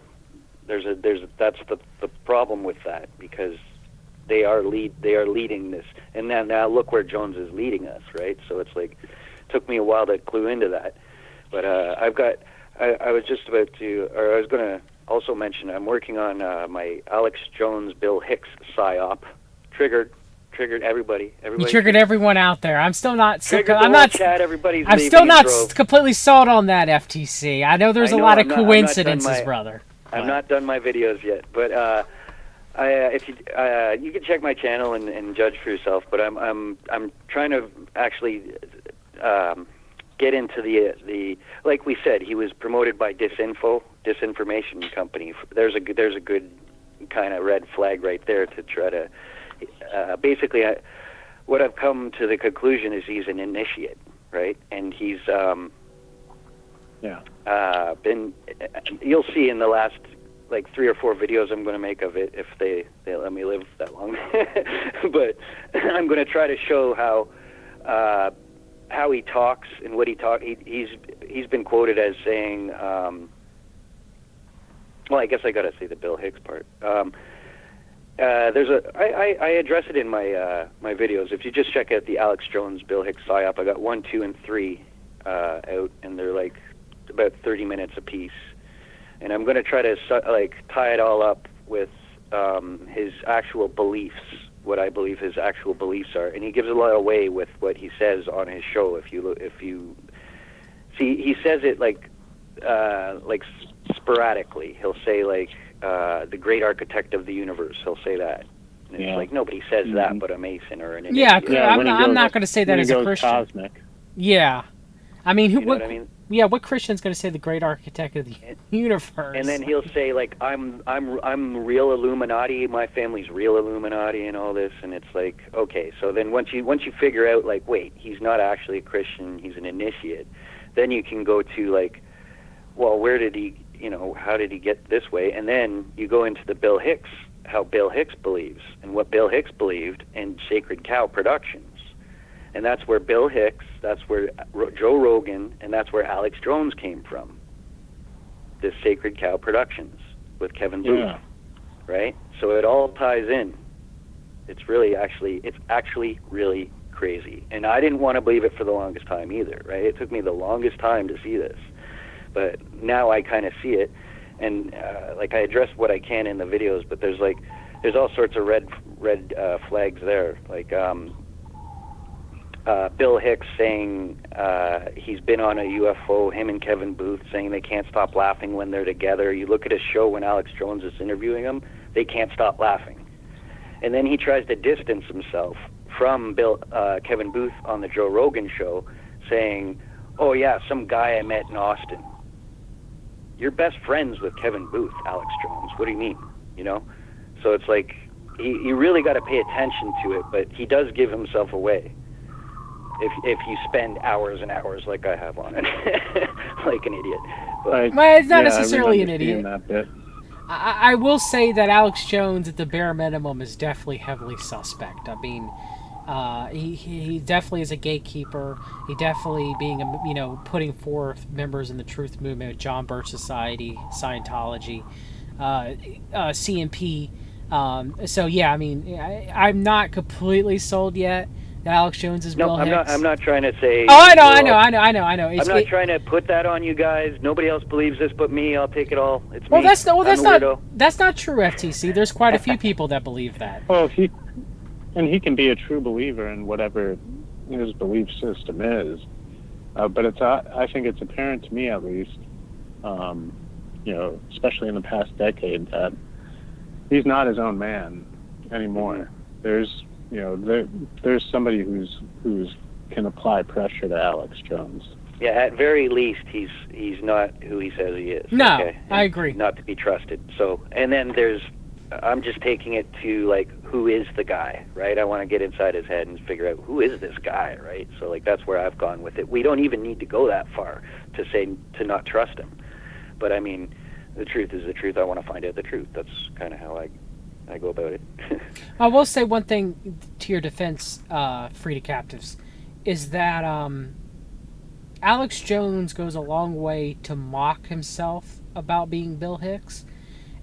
Speaker 2: that's the problem with that, because they are leading this, and now look where Jones is leading us, right? So it's like, it took me a while to clue into that, but I was just about to, or I was going to also mention, I'm working on my Alex Jones Bill Hicks psyop. Triggered everybody.
Speaker 1: You triggered everyone out there. I'm still not.
Speaker 2: Triggered
Speaker 1: I'm
Speaker 2: the
Speaker 1: not.
Speaker 2: whole chat. Everybody's
Speaker 1: I'm
Speaker 2: leaving
Speaker 1: still
Speaker 2: in
Speaker 1: not
Speaker 2: droves.
Speaker 1: Completely sold on that FTC. I know there's a lot of coincidences,
Speaker 2: I'm
Speaker 1: brother.
Speaker 2: I've not done my videos yet, but if you can check my channel and judge for yourself. But I'm trying to actually get into the like we said, he was promoted by disinformation company. There's a good kind of red flag right there to try to basically what I've come to the conclusion is he's an initiate. right? And he's
Speaker 3: Yeah.
Speaker 2: been. You'll see in the last like 3 or 4 videos I'm going to make of it if they let me live that long. But I'm going to try to show how he talks and what he talk. He's been quoted as saying. Well, I guess I got to say the Bill Hicks part. I address it in my my videos. If you just check out the Alex Jones Bill Hicks psyop, I got 1, 2, and 3 out, and they're like about 30 minutes apiece. And I'm going to try to like tie it all up with his actual beliefs, what I believe his actual beliefs are. And he gives a lot away with what he says on his show. If you see, he says it like sporadically. He'll say like the great architect of the universe. He'll say that. And it's like nobody says that but a Mason or an
Speaker 1: Yeah,
Speaker 2: idiot.
Speaker 1: I'm not going to say that as a Christian.
Speaker 3: Cosmic.
Speaker 1: Yeah, I mean,
Speaker 2: You know what I mean?
Speaker 1: Yeah, what Christian's going to say the great architect of the universe?
Speaker 2: And then he'll say like I'm real Illuminati, my family's real Illuminati and all this, and it's like, okay, so then once you figure out like, wait, he's not actually a Christian, he's an initiate, then you can go to like, well, where did he, how did he get this way? And then you go into the Bill Hicks, how Bill Hicks believes and what Bill Hicks believed in Sacred Cow Productions. And that's where Bill Hicks, that's where Joe Rogan, and that's where Alex Jones came from. This Sacred Cow Productions with Kevin Booth, right? So it all ties in. It's actually really crazy. And I didn't want to believe it for the longest time either, right? It took me the longest time to see this. But now I kind of see it. And like I address what I can in the videos, but there's all sorts of red flags there. Like, Bill Hicks saying he's been on a UFO, him and Kevin Booth saying they can't stop laughing when they're together. You look at his show when Alex Jones is interviewing him, they can't stop laughing. And then he tries to distance himself from Kevin Booth on the Joe Rogan show saying, oh yeah, some guy I met in Austin. You're best friends with Kevin Booth, Alex Jones. What do you mean? So it's like, you really got to pay attention to it, but he does give himself away. If you spend hours and hours like I have on it, like an idiot. But,
Speaker 1: well, it's not necessarily an idiot.
Speaker 3: That bit.
Speaker 1: I will say that Alex Jones, at the bare minimum, is definitely heavily suspect. I mean, he definitely is a gatekeeper. He definitely putting forth members in the Truth Movement, John Birch Society, Scientology, CMP. So yeah, I mean, I'm not completely sold yet. Alex Jones is Bill Hicks.
Speaker 2: I'm not trying to say.
Speaker 1: Oh, I know. I'm
Speaker 2: not trying to put that on you guys. Nobody else believes this but me. I'll take it all. It's me.
Speaker 1: That's not true, FTC. There's quite a few people that believe that.
Speaker 3: Well, he can be a true believer in whatever his belief system is, but I think it's apparent to me at least, especially in the past decade, that he's not his own man anymore. There's somebody who's can apply pressure to Alex Jones.
Speaker 2: Yeah, at very least, he's not who he says he is.
Speaker 1: No,
Speaker 2: okay?
Speaker 1: I agree.
Speaker 2: Not to be trusted. So, and then I'm just taking it to like, who is the guy, right? I want to get inside his head and figure out who is this guy, right? So like that's where I've gone with it. We don't even need to go that far to say to not trust him. But I mean, the truth is the truth. I want to find out the truth. That's kind of how I go about it.
Speaker 1: I will say one thing to your defense, Free to Captives, is that Alex Jones goes a long way to mock himself about being Bill Hicks,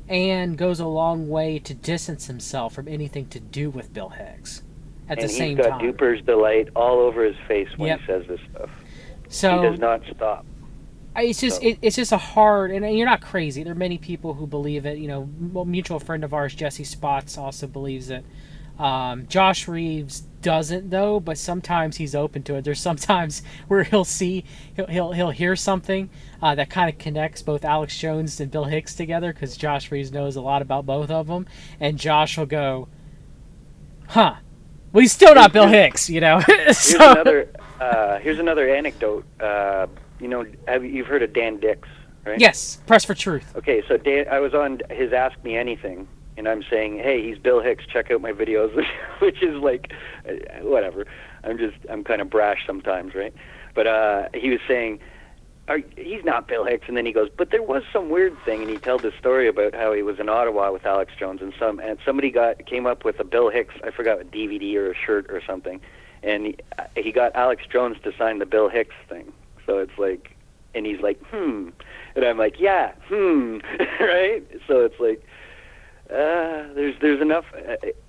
Speaker 1: and goes a long way to distance himself from anything to do with Bill Hicks at the same time.
Speaker 2: And he's got Duper's delight all over his face when he says this stuff.
Speaker 1: So
Speaker 2: he does not stop.
Speaker 1: It's just a hard, and you're not crazy. There are many people who believe it. A mutual friend of ours, Jesse Spots, also believes it. Josh Reeves doesn't though, but sometimes he's open to it. There's sometimes where he'll hear something that kind of connects both Alex Jones and Bill Hicks together, because Josh Reeves knows a lot about both of them, and Josh will go, "Huh? Well, he's still not Bill Hicks,"
Speaker 2: Here's another anecdote. You've heard of Dan Dix, right?
Speaker 1: Yes, Press for Truth.
Speaker 2: Okay, so Dan, I was on his Ask Me Anything, and I'm saying, hey, he's Bill Hicks, check out my videos, which is like, whatever. I'm kind of brash sometimes, right? But he was saying, he's not Bill Hicks, and then he goes, but there was some weird thing, and he told this story about how he was in Ottawa with Alex Jones, and somebody came up with a Bill Hicks, I forgot, a DVD or a shirt or something, and he got Alex Jones to sign the Bill Hicks thing. So it's like, and he's like, and I'm like, yeah, right? So it's like, there's enough.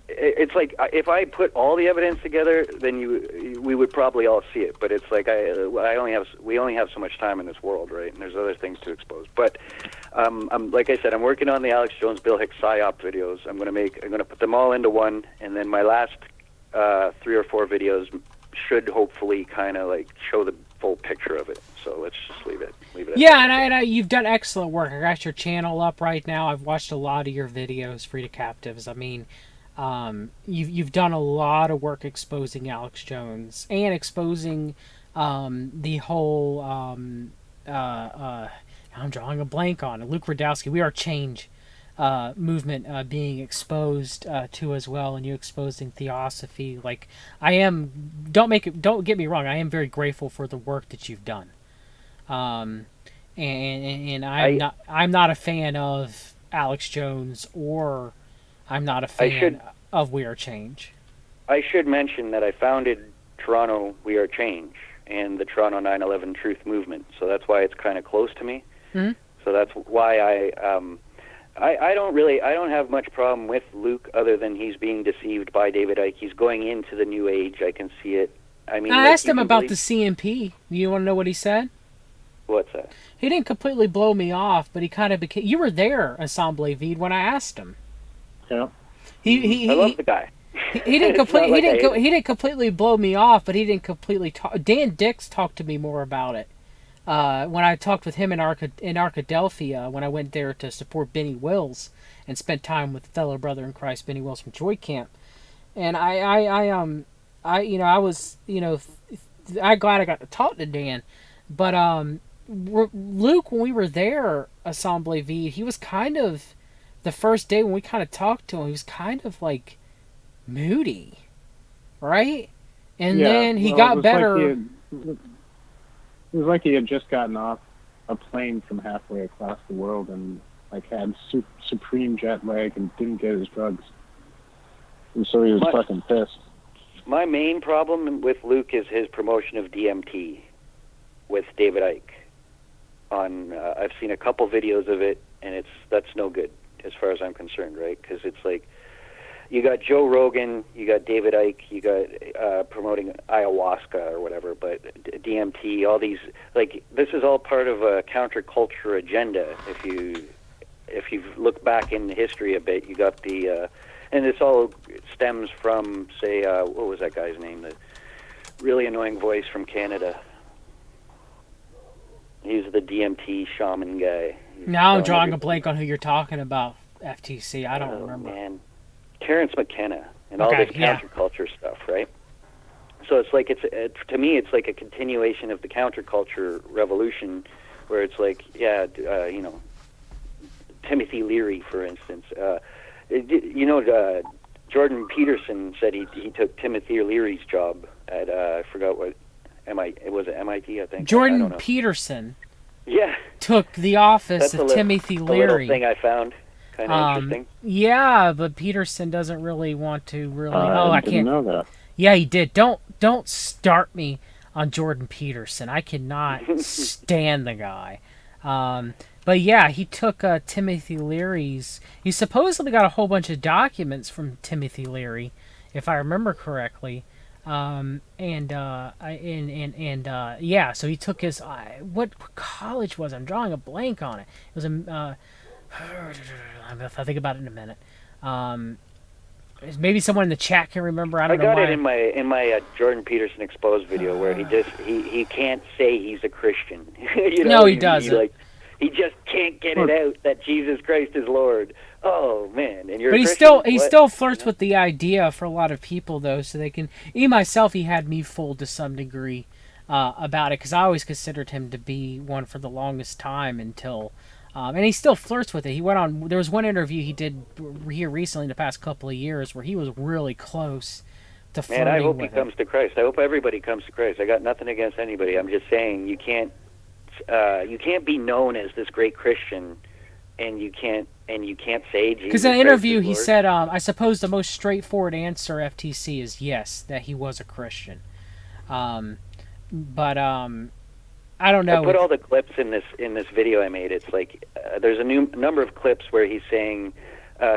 Speaker 2: It's like if I put all the evidence together, then we would probably all see it. But it's like we only have so much time in this world, right? And there's other things to expose. But like I said, I'm working on the Alex Jones, Bill Hicks psyop videos. I'm gonna put them all into one, and then my last 3 or 4 videos should hopefully kind of like show the full picture of it. So let's just leave it.
Speaker 1: Yeah, and you've done excellent work. I got your channel up right now. I've watched a lot of your videos, Free to Captives. I mean, you've done a lot of work exposing Alex Jones and exposing the whole I'm drawing a blank on it. Luke Radowski, We Are Change movement being exposed to as well, and you exposing theosophy. Like, don't get me wrong, I am very grateful for the work that you've done. And I'm not a fan of Alex Jones, or I'm not a fan of We Are Change.
Speaker 2: I should mention that I founded Toronto We Are Change and the Toronto 9/11 Truth Movement, so that's why it's kind of close to me.
Speaker 1: Mm-hmm.
Speaker 2: So that's why I don't have much problem with Luke, other than he's being deceived by David Icke. He's going into the New Age. I can see it. I mean,
Speaker 1: I asked him about the CMP. You want to know what he said?
Speaker 2: What's that?
Speaker 1: He didn't completely blow me off, but he kind of became. You were there, Ensemble Vide, when I asked him.
Speaker 3: Yeah.
Speaker 2: I love the guy.
Speaker 1: He didn't completely blow me off, but he didn't completely talk. Dan Dix talked to me more about it when I talked with him in Arkadelphia, when I went there to support Benny Wills and spent time with fellow brother in Christ Benny Wills from Joy Camp. And I'm glad I got to talk to Dan, but Luke, when we were there, Ensemble Vide, he was kind of, the first day when we kind of talked to him, he was kind of like moody, right? And then he got better.
Speaker 3: It was like he had just gotten off a plane from halfway across the world and like had supreme jet lag and didn't get his drugs, and so he was fucking pissed.
Speaker 2: My main problem with Luke is his promotion of DMT with David Icke. I've seen a couple videos of it, and that's no good as far as I'm concerned, right? Because it's like, you got Joe Rogan, you got David Icke, you got promoting ayahuasca or whatever, but DMT, all these, like, this is all part of a counterculture agenda. If you look back in history a bit, you got the, and this all stems from, say, what was that guy's name? The really annoying voice from Canada. He's the DMT shaman guy.
Speaker 1: Now I'm drawing a blank on who you're talking about, FTC. I don't remember.
Speaker 2: Man. Terrence McKenna and all this counterculture stuff, right? So it's like, to me, it's like a continuation of the counterculture revolution, where it's like, Timothy Leary, for instance. Jordan Peterson said he took Timothy Leary's job at, I forgot what, was it MIT, I think?
Speaker 1: Jordan Peterson took the office of Timothy Leary.
Speaker 2: A little thing I found kind of interesting.
Speaker 1: Yeah, but Peterson doesn't really want to really.
Speaker 3: I can't know that.
Speaker 1: Yeah, he did. Don't start me on Jordan Peterson. I cannot stand the guy. But yeah, he took Timothy Leary's. He supposedly got a whole bunch of documents from Timothy Leary, if I remember correctly. So he took his what college was it? I'm drawing a blank on it. It was I'll think about it in a minute. Maybe someone in the chat can remember. I got
Speaker 2: it in my Jordan Peterson exposed video where he can't say he's a Christian.
Speaker 1: No, he doesn't.
Speaker 2: He just can't get it out that Jesus Christ is Lord. Oh man, and you're.
Speaker 1: But he still flirts with the idea for a lot of people, though, so they can. He had me fooled to some degree about it, because I always considered him to be one for the longest time until. And he still flirts with it. He went on. There was one interview he did here recently in the past couple of years where he was really close to
Speaker 2: Man, I
Speaker 1: flirting
Speaker 2: hope he
Speaker 1: with it.
Speaker 2: comes to Christ. I hope everybody comes to Christ. I got nothing against anybody. I'm just saying you can't be known as this great Christian, and you can't say Jesus.
Speaker 1: Because in an
Speaker 2: Christ
Speaker 1: interview,
Speaker 2: is
Speaker 1: he
Speaker 2: Lord.
Speaker 1: said, "I suppose the most straightforward answer, FTC, is yes, that he was a Christian." But I don't know.
Speaker 2: I put all the clips in this video I made. It's like there's a number of clips where he's saying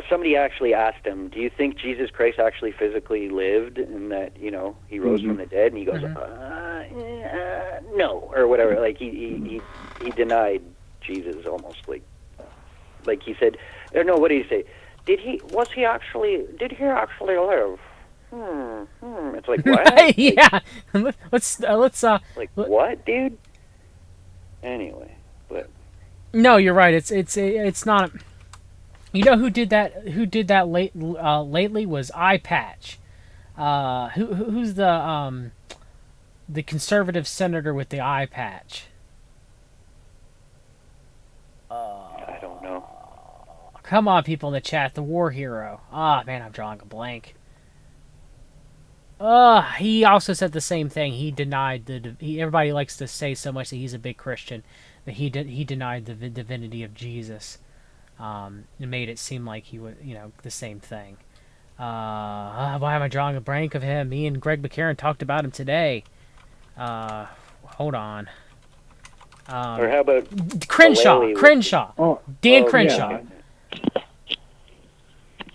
Speaker 2: somebody actually asked him, "Do you think Jesus Christ actually physically lived and that he rose from the dead?" And he goes, "No," or whatever. Like he denied Jesus almost like he said, or no, what did he say? Did he actually live? It's like what?
Speaker 1: Yeah. let's
Speaker 2: like what, dude? Anyway, but
Speaker 1: no, you're right. It's not. You know who did that? Who did that lately was Eye Patch. Who's the conservative senator with the eye patch?
Speaker 2: I don't know.
Speaker 1: Come on, people in the chat. The war hero. Ah, man, I'm drawing a blank. He also said the same thing. He denied everybody likes to say so much that he's a big Christian, that he denied the divinity of Jesus. It made it seem like he was, the same thing. Why am I drawing a blank of him? Me and Greg McCarran talked about him today. Hold on.
Speaker 2: Or how about
Speaker 1: Crenshaw? Crenshaw. Dan Crenshaw.
Speaker 2: Yeah.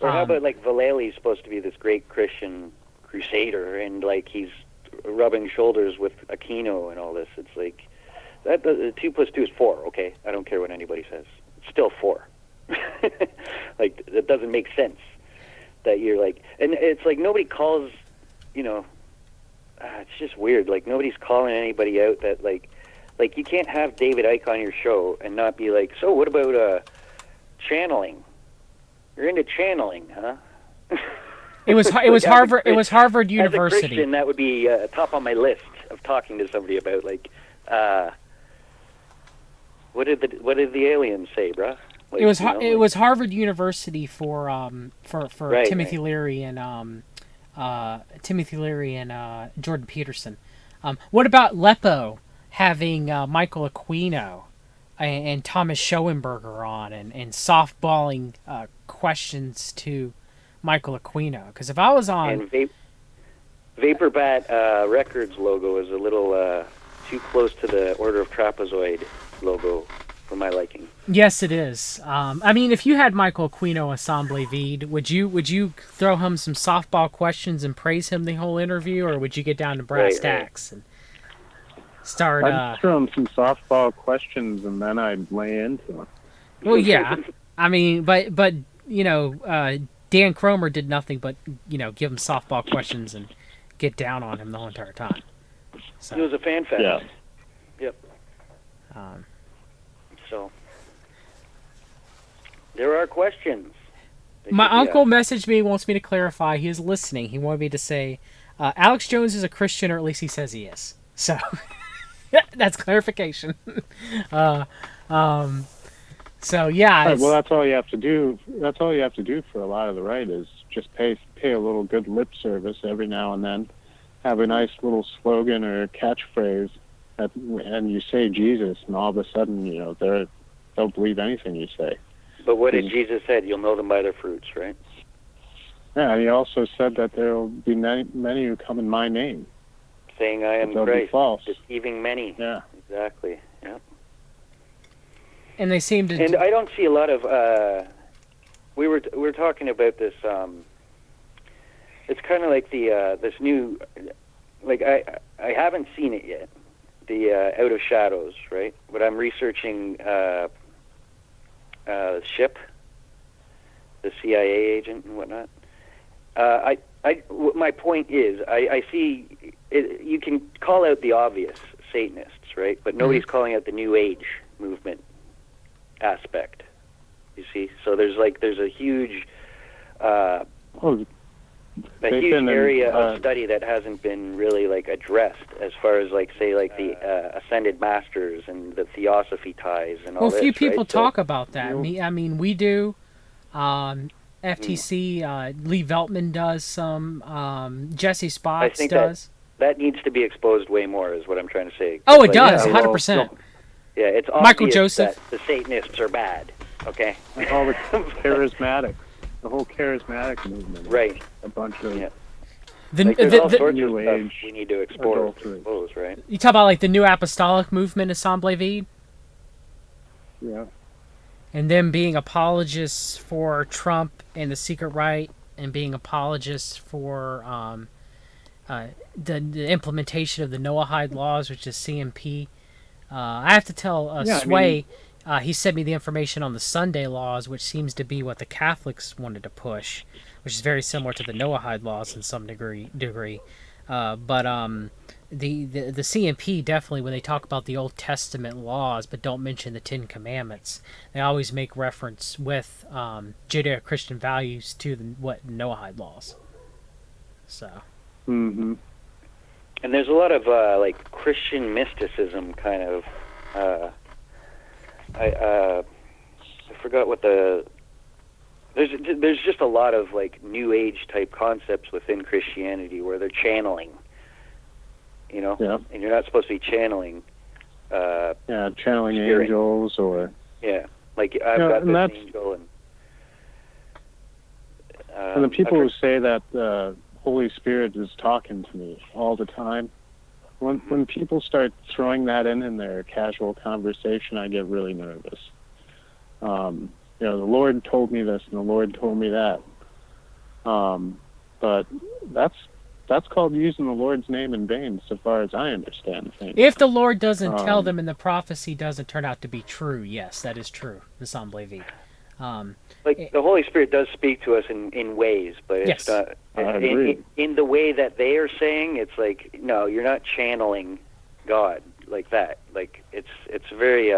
Speaker 2: Or how about like Vallely's supposed to be this great Christian crusader, and like he's rubbing shoulders with Aquino and all this. It's like that. 2 + 2 is 4. Okay, I don't care what anybody says. It's still 4. Like it doesn't make sense that you're like, and it's like nobody calls. It's just weird. Like nobody's calling anybody out that like you can't have David Icke on your show and not be like, so what about channeling? You're into channeling, huh?
Speaker 1: It was Harvard. It was Harvard
Speaker 2: As a
Speaker 1: University.
Speaker 2: Christian, that would be top on my list of talking to somebody about. Like, what did the aliens say, bruh? Like,
Speaker 1: it was Harvard University for
Speaker 2: Right,
Speaker 1: Timothy
Speaker 2: right.
Speaker 1: Leary and Jordan Peterson. What about Lepo having Michael Aquino and Thomas Schoenberger on and softballing questions to Michael Aquino? Because if I was on...
Speaker 2: And Vaporbat Records logo is a little too close to the Order of Trapezoid logo for my liking.
Speaker 1: Yes, it is. I mean, if you had Michael Aquino Ensemble Vide, would you throw him some softball questions and praise him the whole interview, or would you get down to brass tacks and start...
Speaker 3: I'd throw him some softball questions and then I'd lay into him.
Speaker 1: Well, yeah. I mean, but Dan Cromer did nothing but, give him softball questions and get down on him the whole entire time. So,
Speaker 2: It was a fan fest.
Speaker 3: Yeah.
Speaker 2: Yep. So there are questions.
Speaker 1: My uncle messaged me, wants me to clarify. He is listening. He wanted me to say, Alex Jones is a Christian, or at least he says he is. So that's clarification. So yeah.
Speaker 3: Right, well, that's all you have to do. That's all you have to do for a lot of the right is just pay a little good lip service every now and then, have a nice little slogan or catchphrase, and you say Jesus, and all of a sudden, they'll believe anything you say.
Speaker 2: But what did Jesus said? You'll know them by their fruits, right?
Speaker 3: Yeah, and he also said that there will be many who come in my name,
Speaker 2: saying I am
Speaker 3: they'll be
Speaker 2: Christ,
Speaker 3: false.
Speaker 2: deceiving many.
Speaker 3: Yeah,
Speaker 2: exactly. Yeah.
Speaker 1: And they seem to.
Speaker 2: And I don't see a lot of. We were talking about this. It's kind of like the this new, like I haven't seen it yet. The Out of Shadows, right? But I'm researching SHIP, the CIA agent and whatnot. My point is, I see it, you can call out the obvious Satanists, right? But nobody's calling out the New Age movement aspect. You see, so there's a huge, area of study that hasn't been really addressed as far as the ascended masters and the theosophy ties and all.
Speaker 1: Well, few
Speaker 2: this,
Speaker 1: people
Speaker 2: right?
Speaker 1: talk about that. I mean, we do. FTC. Lee Veltman does some. Jesse
Speaker 2: I
Speaker 1: Spots
Speaker 2: think
Speaker 1: does.
Speaker 2: that needs to be exposed way more, is what I'm trying to say.
Speaker 1: Oh, it
Speaker 2: Like,
Speaker 1: does,
Speaker 3: yeah, well,
Speaker 1: 100%.
Speaker 2: Yeah, it's
Speaker 1: Michael
Speaker 2: obvious
Speaker 1: Joseph.
Speaker 2: that the Satanists are bad. Okay.
Speaker 3: Like all the charismatic, the whole charismatic movement.
Speaker 2: Right.
Speaker 3: A bunch of
Speaker 2: Yeah.
Speaker 1: The,
Speaker 2: Like, there's
Speaker 1: the,
Speaker 2: all
Speaker 1: the,
Speaker 2: sorts of
Speaker 3: New
Speaker 2: stuff
Speaker 3: Age
Speaker 2: we need to explore,
Speaker 3: adultery.
Speaker 2: I suppose, right?
Speaker 1: you talk about like the New Apostolic Movement, Ensemble Vide,
Speaker 3: yeah.
Speaker 1: and them being apologists for Trump and the secret right, and being apologists for the implementation of the Noahide laws, which is CMP. I have to tell
Speaker 3: Yeah, I
Speaker 1: Sway, he sent me the information on the Sunday laws, which seems to be what the Catholics wanted to push, which is very similar to the Noahide laws in some degree. But the CMP definitely, when they talk about the Old Testament laws but don't mention the Ten Commandments, they always make reference with Judeo-Christian values to what Noahide laws. So.
Speaker 3: Mm-hmm.
Speaker 2: And there's a lot of like Christian mysticism kind of. I forgot what the. There's just a lot of like New Age type concepts within Christianity where they're channeling. You know,
Speaker 3: Yeah.
Speaker 2: and you're not supposed to be channeling.
Speaker 3: Yeah, channeling
Speaker 2: Spirit.
Speaker 3: angels or.
Speaker 2: Yeah, like I've
Speaker 3: Yeah,
Speaker 2: got
Speaker 3: and
Speaker 2: this
Speaker 3: that's-
Speaker 2: angel
Speaker 3: And the people who say that the Holy Spirit is talking to me all the time, when people start throwing that in their casual conversation, I get really nervous. You know, the Lord told me this and the Lord told me that. But that's called using the Lord's name in vain, so far as I understand things.
Speaker 1: If the Lord doesn't tell them and the prophecy doesn't turn out to be true, yes, that is true. Ensemble Vide.
Speaker 2: Like the Holy Spirit does speak to us in ways, but it's
Speaker 1: Yes.
Speaker 2: not
Speaker 3: I agree.
Speaker 2: in the way that they are saying. It's like, no, you're not channeling God like that. Like it's very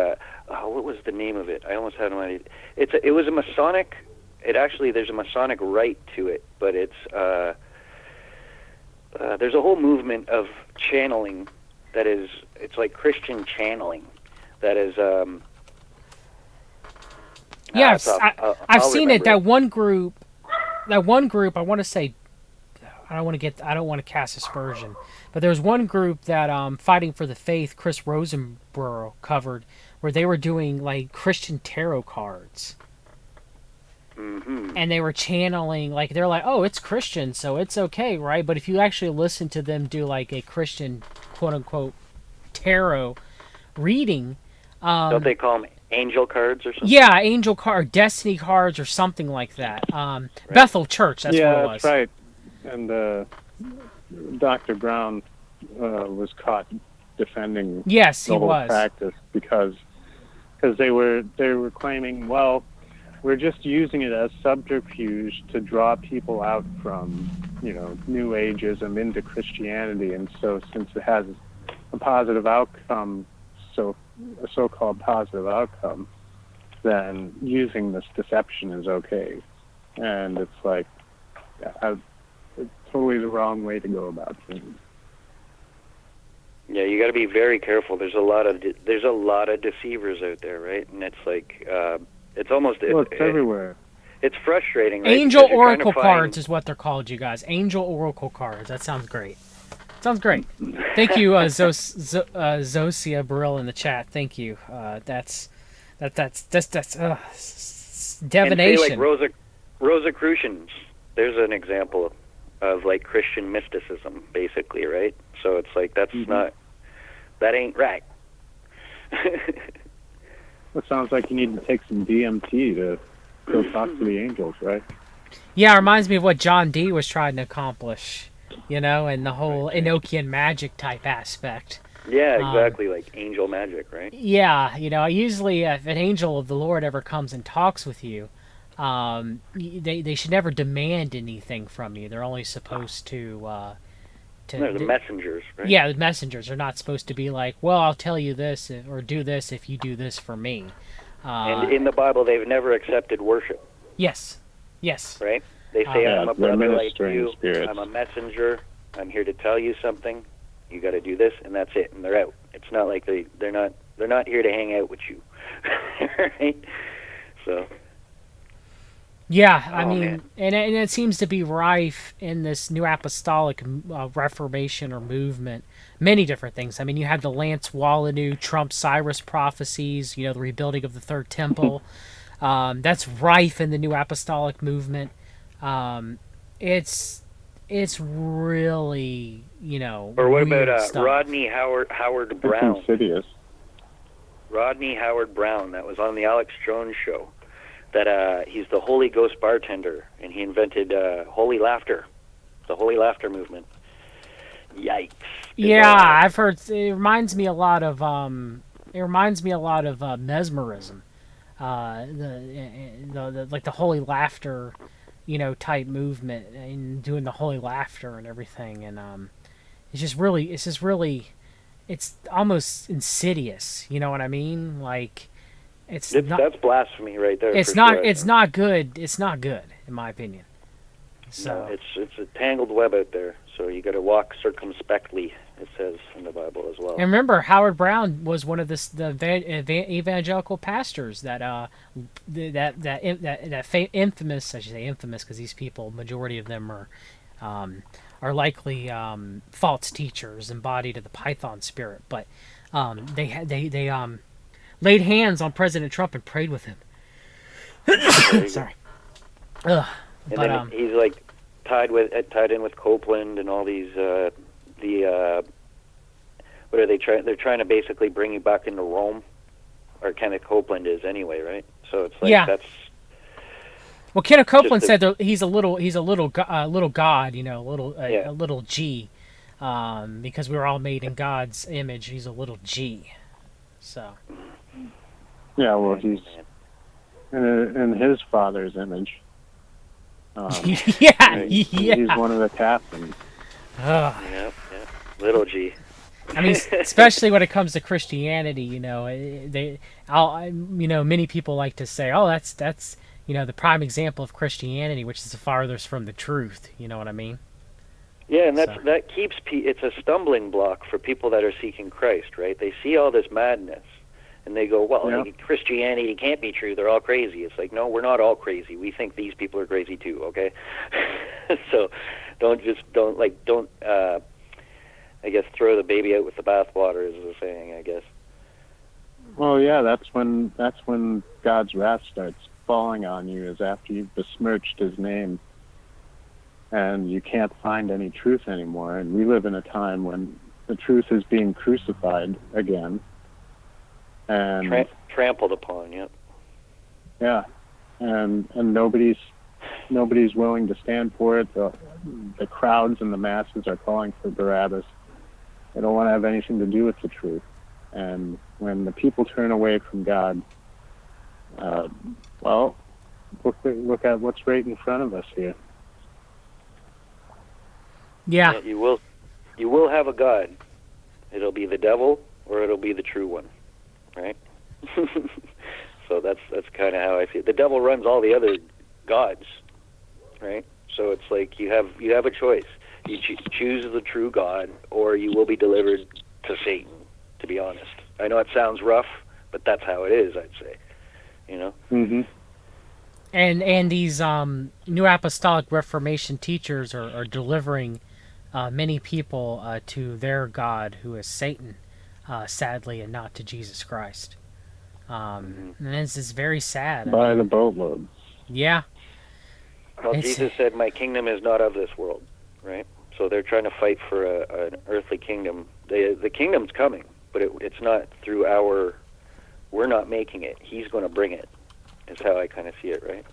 Speaker 2: what was the name of it? I almost had no idea. It was a Masonic. It actually, there's a Masonic rite to it, but it's there's a whole movement of channeling that is, it's like Christian channeling that is.
Speaker 1: Yeah,
Speaker 2: I'll
Speaker 1: I've seen it.
Speaker 2: remember
Speaker 1: That one group. I want to say, I don't want to cast aspersion, but there's one group that Fighting for the Faith, Chris Rosenborough covered, where they were doing like Christian tarot cards.
Speaker 2: Mm-hmm.
Speaker 1: And they were channeling, like, they're like, oh, it's Christian, so it's okay, right? But if you actually listen to them do like a Christian quote-unquote tarot reading,
Speaker 2: Don't they call them angel cards or something?
Speaker 1: yeah, angel card, destiny cards, or something like that. Bethel Church, that's
Speaker 3: yeah,
Speaker 1: what it was.
Speaker 3: that's right. And Dr. Brown was caught defending
Speaker 1: Yes,
Speaker 3: the
Speaker 1: he
Speaker 3: whole
Speaker 1: was.
Speaker 3: practice because they were claiming, well, we're just using it as subterfuge to draw people out from, you know, New Ageism into Christianity, and so since it has a positive outcome, a so-called positive outcome, then using this deception is okay. And it's like, it's totally the wrong way to go about things.
Speaker 2: Yeah, you got to be very careful. There's a lot of deceivers out there, right? And it's like it's almost
Speaker 3: Well, it's everywhere.
Speaker 2: It's frustrating. Right?
Speaker 1: Angel
Speaker 2: Because you're trying to
Speaker 1: Oracle
Speaker 2: find-
Speaker 1: cards is what they're called, you guys. Angel Oracle cards. That sounds great. Sounds great. Thank you, Zosia Brill in the chat. Thank you. That's divination.
Speaker 2: And say like Rosicrucians. There's an example of like Christian mysticism, basically, right? So it's like that ain't right.
Speaker 3: It sounds like you need to take some DMT to go talk to the angels, right?
Speaker 1: Yeah, it reminds me of what John Dee was trying to accomplish, you know, and the whole Enochian magic type aspect.
Speaker 2: Yeah, exactly, like angel magic, right?
Speaker 1: Yeah, you know, usually if an angel of the Lord ever comes and talks with you, they should never demand anything from you. They're only supposed to
Speaker 2: They're the messengers, right?
Speaker 1: Yeah, the messengers are not supposed to be like, well, I'll tell you this or do this if you do this for me.
Speaker 2: And in the Bible, they've never accepted worship,
Speaker 1: Yes.
Speaker 2: right? They say,
Speaker 3: Yeah,
Speaker 2: I'm a
Speaker 3: they're
Speaker 2: brother like
Speaker 3: ministering
Speaker 2: you,
Speaker 3: spirits.
Speaker 2: I'm a messenger, I'm here to tell you something, you got to do this, and that's it, and they're out. It's not like they're not here to hang out with you, right? So...
Speaker 1: Yeah, I
Speaker 2: Oh
Speaker 1: mean,
Speaker 2: man.
Speaker 1: and it seems to be rife in this new apostolic reformation or movement. Many different things. I mean, you have the Lance Wallanu, Trump Cyrus prophecies. You know, the rebuilding of the Third Temple. That's rife in the new apostolic movement. Um, it's it's really
Speaker 2: Or what about
Speaker 1: weird stuff.
Speaker 2: Rodney Howard
Speaker 3: It's
Speaker 2: Brown?
Speaker 3: insidious.
Speaker 2: Rodney Howard Brown, that was on the Alex Jones show. That he's the Holy Ghost bartender, and he invented holy laughter, the Holy Laughter movement. Yikes! Is
Speaker 1: Yeah,
Speaker 2: all I have to
Speaker 1: I've heard. It reminds me a lot of mesmerism. The like the holy laughter, type movement and doing the holy laughter and everything, and it's almost insidious. You know what I mean? Like it's not
Speaker 2: That's blasphemy right there
Speaker 1: it's
Speaker 2: for
Speaker 1: not
Speaker 2: sure. I
Speaker 1: it's
Speaker 2: think.
Speaker 1: not good. It's not good in my opinion.
Speaker 2: No,
Speaker 1: So
Speaker 2: it's a tangled web out there. So you got to walk circumspectly. It says in the Bible as well.
Speaker 1: and remember, Howard Brown was one of the evangelical pastors that infamous. I should say infamous because these people, majority of them are likely false teachers embodied of the Python spirit. But they laid hands on President Trump and prayed with him.
Speaker 2: There you go.
Speaker 1: Sorry. Ugh.
Speaker 2: And
Speaker 1: But
Speaker 2: then he's like tied in with Copeland and all these what are they trying? They're trying to basically bring you back into Rome, or Kenneth Copeland is anyway, right? So it's like
Speaker 1: yeah.
Speaker 2: that's
Speaker 1: Well, Kenneth
Speaker 2: just
Speaker 1: Copeland
Speaker 2: a
Speaker 1: said that little god,
Speaker 2: yeah.
Speaker 1: a little G, because we were all made in God's image. He's a little G, so
Speaker 3: Yeah, well,
Speaker 2: Man,
Speaker 3: he's
Speaker 2: man.
Speaker 3: in his father's image.
Speaker 1: yeah,
Speaker 2: Right.
Speaker 3: He's
Speaker 1: yeah.
Speaker 3: one of the captains.
Speaker 1: Ugh.
Speaker 2: Yeah, yeah. Little G.
Speaker 1: I mean, especially when it comes to Christianity, many people like to say, "Oh, that's the prime example of Christianity, which is the farthest from the truth." You know what I mean?
Speaker 2: Yeah, and
Speaker 1: So
Speaker 2: that keeps it's a stumbling block for people that are seeking Christ, right? They see all this madness, and they go, "Well,
Speaker 3: Yeah.
Speaker 2: Christianity can't be true. They're all crazy." It's like, no, we're not all crazy. We think these people are crazy too. Okay, so don't I guess throw the baby out with the bathwater is the saying. I guess.
Speaker 3: Well, yeah, that's when God's wrath starts falling on you, is after you've besmirched His name, and you can't find any truth anymore. And we live in a time when the truth is being crucified again, and
Speaker 2: Trampled upon. Yep.
Speaker 3: yeah, and nobody's willing to stand for it. The crowds and the masses are calling for Barabbas. They don't want to have anything to do with the truth. And when the people turn away from God, well, look at what's right in front of us here.
Speaker 1: yeah,
Speaker 2: You will have a God. It'll be the devil or it'll be the true one, right? So that's kind of how I see it. The devil runs all the other gods, right? So it's like you have a choice. You choose the true God, or you will be delivered to Satan. To be honest, I know it sounds rough, but that's how it is. I'd say,
Speaker 3: Mm-hmm.
Speaker 1: and these new apostolic Reformation teachers are delivering many people to their God, who is Satan, sadly, and not to Jesus Christ. And this is very sad.
Speaker 3: By the boatload.
Speaker 1: Yeah,
Speaker 2: Well,
Speaker 1: it's
Speaker 2: Jesus said, "My kingdom is not of this world," right? So they're trying to fight for an earthly kingdom. The kingdom's coming, but it's not through we're not making it. He's going to bring it. Is how I kind of see it, right?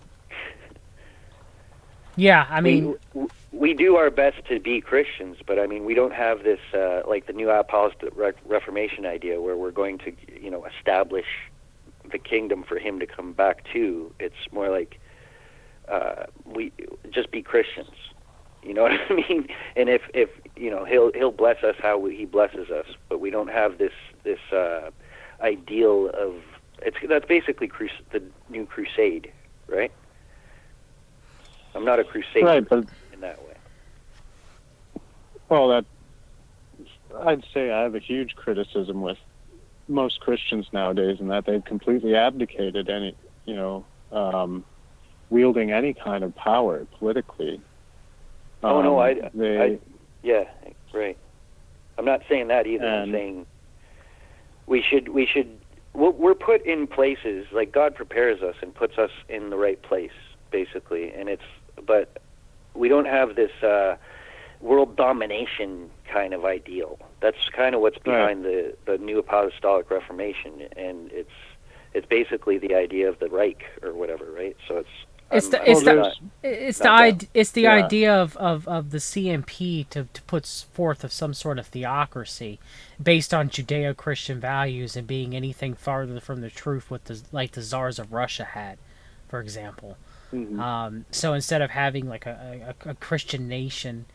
Speaker 1: yeah. I mean,
Speaker 2: We do our best to be Christians, but I mean we don't have this like the new apostolic Reformation idea where we're going to establish the kingdom for him to come back to. It's more like we just be Christians. You know what I mean? And if he'll bless us how he blesses us, but we don't have this ideal of that's basically the new crusade, right? I'm not a crusader
Speaker 3: Right, but
Speaker 2: in that way.
Speaker 3: well, I'd say I have a huge criticism with most Christians nowadays, in that they've completely abdicated any wielding any kind of power politically.
Speaker 2: Oh no, yeah, right. I'm not saying that either. I'm saying we should. We're put in places, like God prepares us and puts us in the right place, basically. But we don't have this world domination kind of ideal. That's kind of what's behind the New Apostolic Reformation, and it's basically the idea of the Reich or whatever, right? So it's the
Speaker 1: idea of the CMP to put forth of some sort of theocracy based on Judeo-Christian values and being anything farther from the truth, what the czars of Russia had, for example.
Speaker 3: Mm-hmm.
Speaker 1: So instead of having like a Christian nation,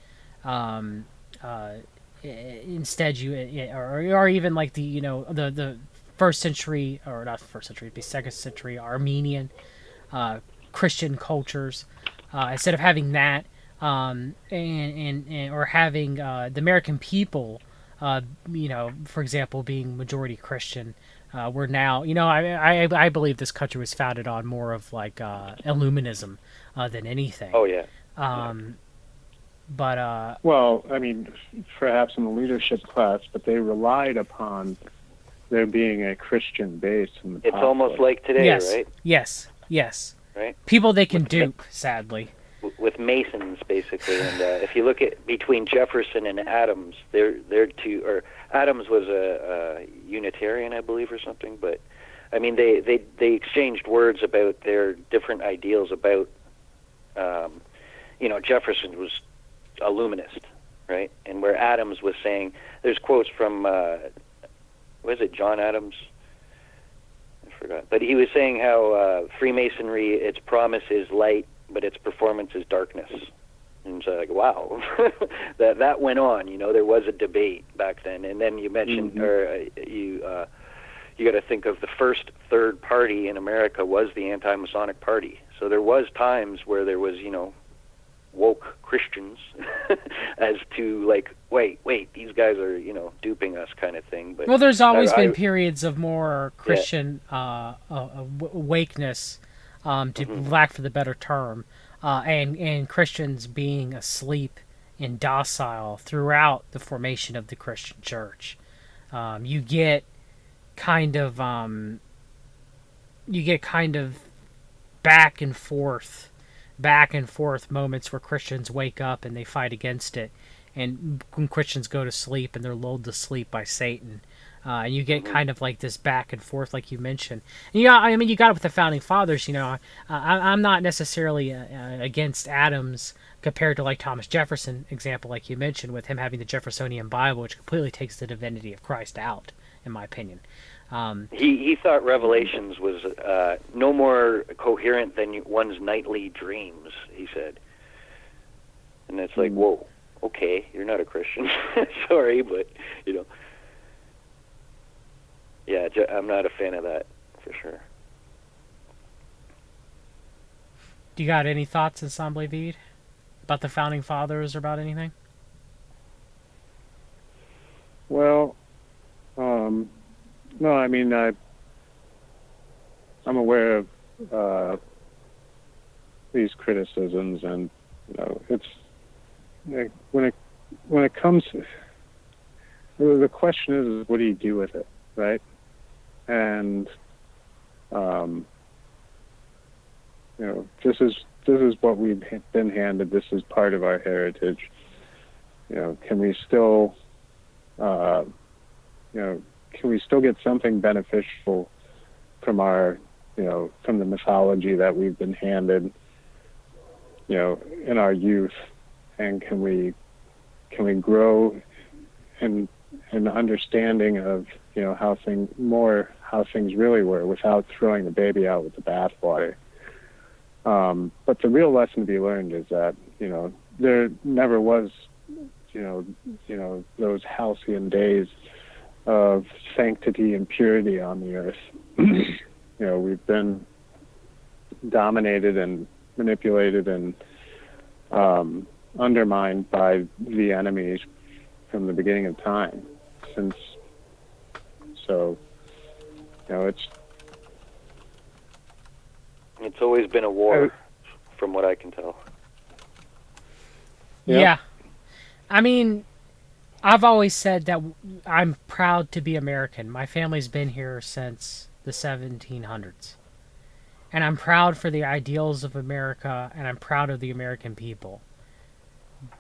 Speaker 1: instead or even like the first century, or not first century, it'd be second century Armenian Christian cultures, instead of having that, and or having the American people, for example, being majority Christian, we're now, I believe this country was founded on more of like Illuminism than anything.
Speaker 2: Oh yeah.
Speaker 1: But
Speaker 3: well, I mean, perhaps in the leadership class, but they relied upon there being a Christian base in the.
Speaker 2: It's almost like today, right?
Speaker 1: Yes.
Speaker 2: Right.
Speaker 1: People they can dupe, sadly.
Speaker 2: With Masons, basically, and if you look at between Jefferson and Adams, they're two. Or Adams was a Unitarian, I believe, or something. But I mean, they exchanged words about their different ideals about. Jefferson was a Luminist, right? And where Adams was saying, there's quotes from, was it John Adams? I forgot. But he was saying how Freemasonry, its promise is light, but its performance is darkness. And so like, wow, that went on. There was a debate back then. And then you mentioned, you got to think of the first third party in America was the anti-Masonic Party. So there was times where there was, woke Christians as to like, wait, these guys are, duping us kind of thing. But
Speaker 1: well, there's always been periods of more Christian awakeness, to lack for the better term, and Christians being asleep and docile throughout the formation of the Christian church. You get kind of back and forth moments where Christians wake up and they fight against it, and when Christians go to sleep and they're lulled to sleep by Satan, and you get kind of like this back and forth, like you mentioned. And you got it with the founding fathers. I'm not necessarily against Adams compared to like Thomas Jefferson example, like you mentioned, with him having the Jeffersonian Bible, which completely takes the divinity of Christ out, in my opinion.
Speaker 2: He thought Revelations was no more coherent than one's nightly dreams, he said. And it's like, whoa, okay, you're not a Christian. Sorry, but, yeah, I'm not a fan of that, for sure.
Speaker 1: Do you got any thoughts, Ensemble Vide, about the Founding Fathers or about anything?
Speaker 3: Well, no, I mean, I'm aware of these criticisms, and it's like, when it comes to, the question is what do you do with it, right? And this is what we've been handed. This is part of our heritage. Can we still can we still get something beneficial from our, from the mythology that we've been handed, in our youth, and can we grow in the understanding of, how things really were without throwing the baby out with the bathwater. But the real lesson to be learned is that, there never was, those halcyon days of sanctity and purity on the earth. We've been dominated and manipulated and undermined by the enemies from the beginning of time.
Speaker 2: It's always been a war, from what I can tell.
Speaker 3: Yep.
Speaker 1: Yeah. I mean, I've always said that I'm proud to be American. My family's been here since the 1700s. And I'm proud for the ideals of America, and I'm proud of the American people.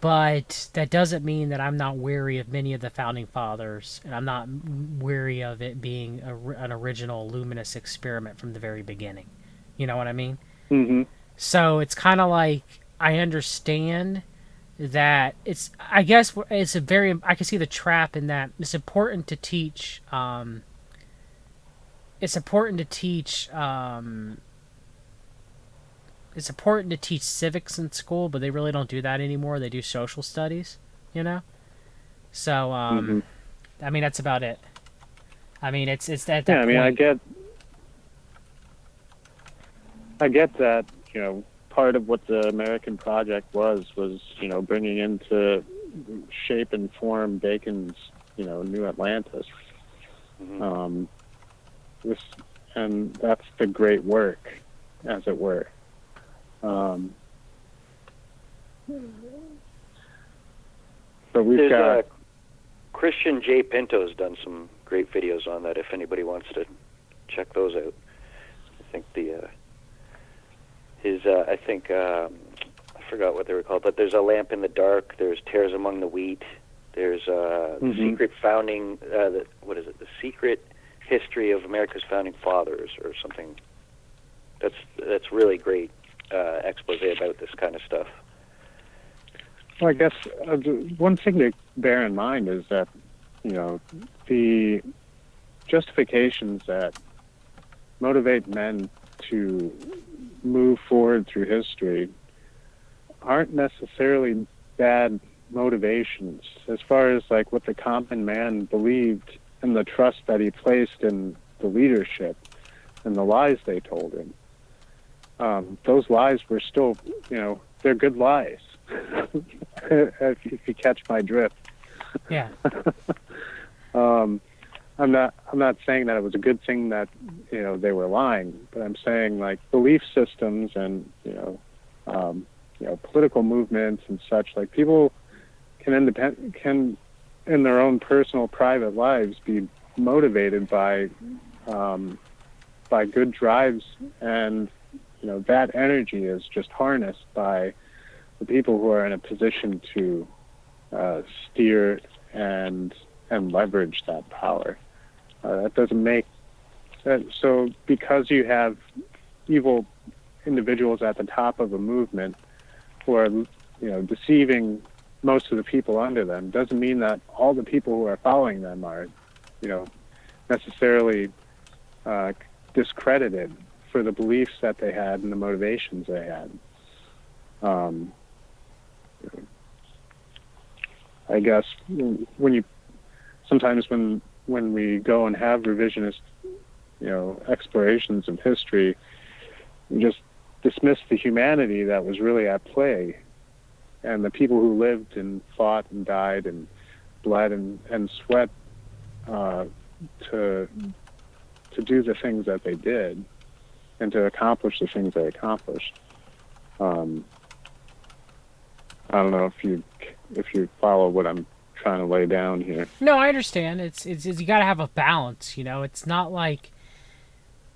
Speaker 1: But that doesn't mean that I'm not wary of many of the founding fathers, and I'm not wary of it being an original luminous experiment from the very beginning. You know what I mean?
Speaker 3: Mm-hmm.
Speaker 1: So it's kind of like I understand that it's. I guess it's a very. I can see the trap in that it's important to teach. It's important to teach. It's important to teach civics in school, but they really don't do that anymore. They do social studies, you know. So,
Speaker 3: Mm-hmm.
Speaker 1: I mean, that's about it. I mean, it's at that
Speaker 3: Yeah, I mean,
Speaker 1: point.
Speaker 3: I get that, part of what the American project was, bringing into shape and form Bacon's, New Atlantis.
Speaker 2: Mm-hmm.
Speaker 3: And that's the great work, as it were. But we've got
Speaker 2: Christian J. Pinto's done some great videos on that. If anybody wants to check those out, I think I forgot what they were called, but there's A Lamp in the Dark. There's Tares Among the Wheat. There's the Secret Founding. What is it? The Secret History of America's Founding Fathers, or something. That's really great expose about this kind of stuff.
Speaker 3: Well, I guess one thing to bear in mind is that, the justifications that motivate men to move forward through history aren't necessarily bad motivations, as far as like what the common man believed and the trust that he placed in the leadership and the lies they told him. Those lies were still, they're good lies. if you catch my drift.
Speaker 1: Yeah.
Speaker 3: I'm not saying that it was a good thing that they were lying, but I'm saying like belief systems and political movements and such, like people can in their own personal private lives be motivated by good drives, and that energy is just harnessed by the people who are in a position to steer and leverage that power. That doesn't make that so because you have evil individuals at the top of a movement who are deceiving most of the people under them, doesn't mean that all the people who are following them are necessarily discredited for the beliefs that they had and the motivations they had. I guess sometimes when we go and have revisionist, explorations of history, we just dismiss the humanity that was really at play, and the people who lived and fought and died and bled and sweat to do the things that they did and to accomplish the things they accomplished. I don't know if you follow what I'm trying to lay down here.
Speaker 1: No, I understand. It's you got to have a balance. It's not like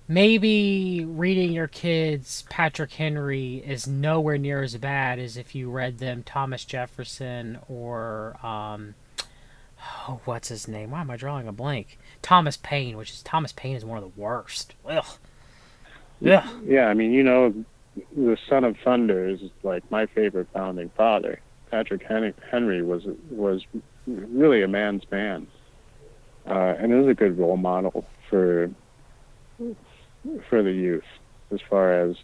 Speaker 1: maybe reading your kids Patrick Henry is nowhere near as bad as if you read them Thomas Jefferson or what's his name? Why am I drawing a blank? Thomas Paine, Thomas Paine is one of the worst. Ugh. Ugh.
Speaker 3: Yeah, I mean, the Son of Thunder is like my favorite founding father. Patrick Henry was really a man's man, and is a good role model for the youth, as far as